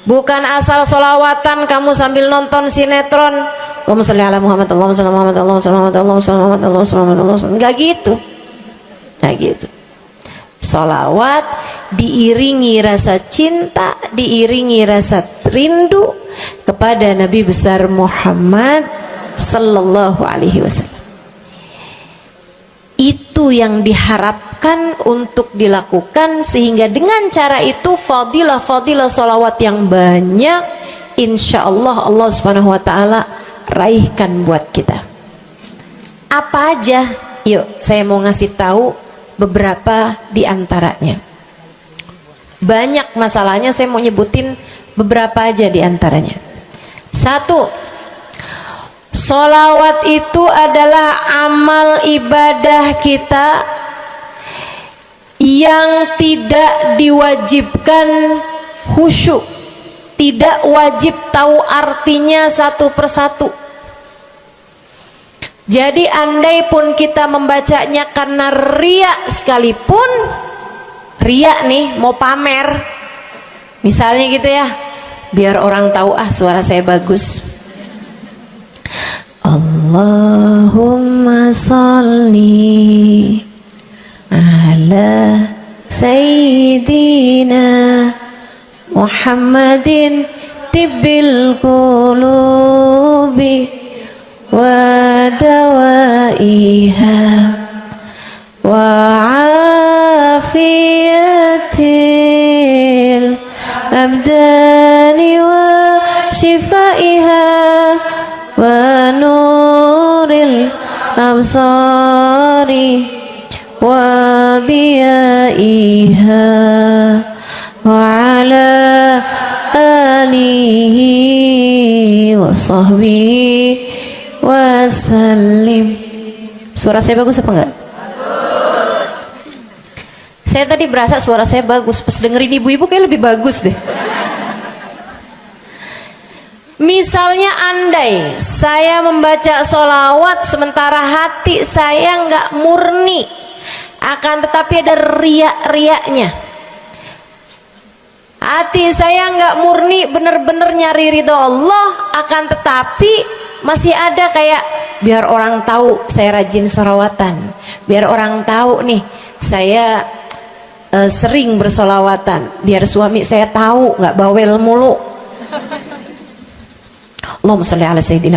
Bukan asal sholawatan kamu sambil nonton sinetron, Allahumma sholli ala Muhammad, Allahumma sholli ala Muhammad, Allahumma sholli ala Muhammad, Allahumma sholli ala Muhammad, Allahumma sholli ala Muhammad. Enggak gitu. Nah gitu. Sholawat diiringi rasa cinta, diiringi rasa rindu kepada Nabi besar Muhammad sallallahu alaihi wasallam. Itu yang diharapkan untuk dilakukan, sehingga dengan cara itu fadilah-fadilah sholawat yang banyak insya Allah Allah subhanahu wa ta'ala raihkan buat kita. Apa aja? Yuk saya mau ngasih tahu beberapa di antaranya. Banyak masalahnya, saya mau nyebutin beberapa aja di antaranya. 1, sholawat itu adalah amal ibadah kita yang tidak diwajibkan khusyuk, tidak wajib tahu artinya satu persatu. Jadi andai pun kita membacanya karena riya sekalipun, riya nih mau pamer, misalnya gitu ya, biar orang tahu suara saya bagus. Allahumma sholli ala sayyidina Muhammadin tibbil qulubi wa dawaiha wa afiyatil abdani wa shifaiha wa nuril absari wa biyaiha wa ala alihi wa sahbihi wasallim. Suara saya bagus apa enggak? Bagus. Saya tadi berasa suara saya bagus, pas dengerin ibu-ibu kayak lebih bagus deh. Misalnya andai saya membaca sholawat sementara hati saya nggak murni, akan tetapi ada riak-riaknya. Hati saya nggak murni bener-bener nyari ridho Allah, akan tetapi masih ada kayak biar orang tahu saya rajin sholawatan, biar orang tahu nih saya sering bersolawatan, biar suami saya tahu nggak bawel mulu. Allahumma sholli ala sayyidina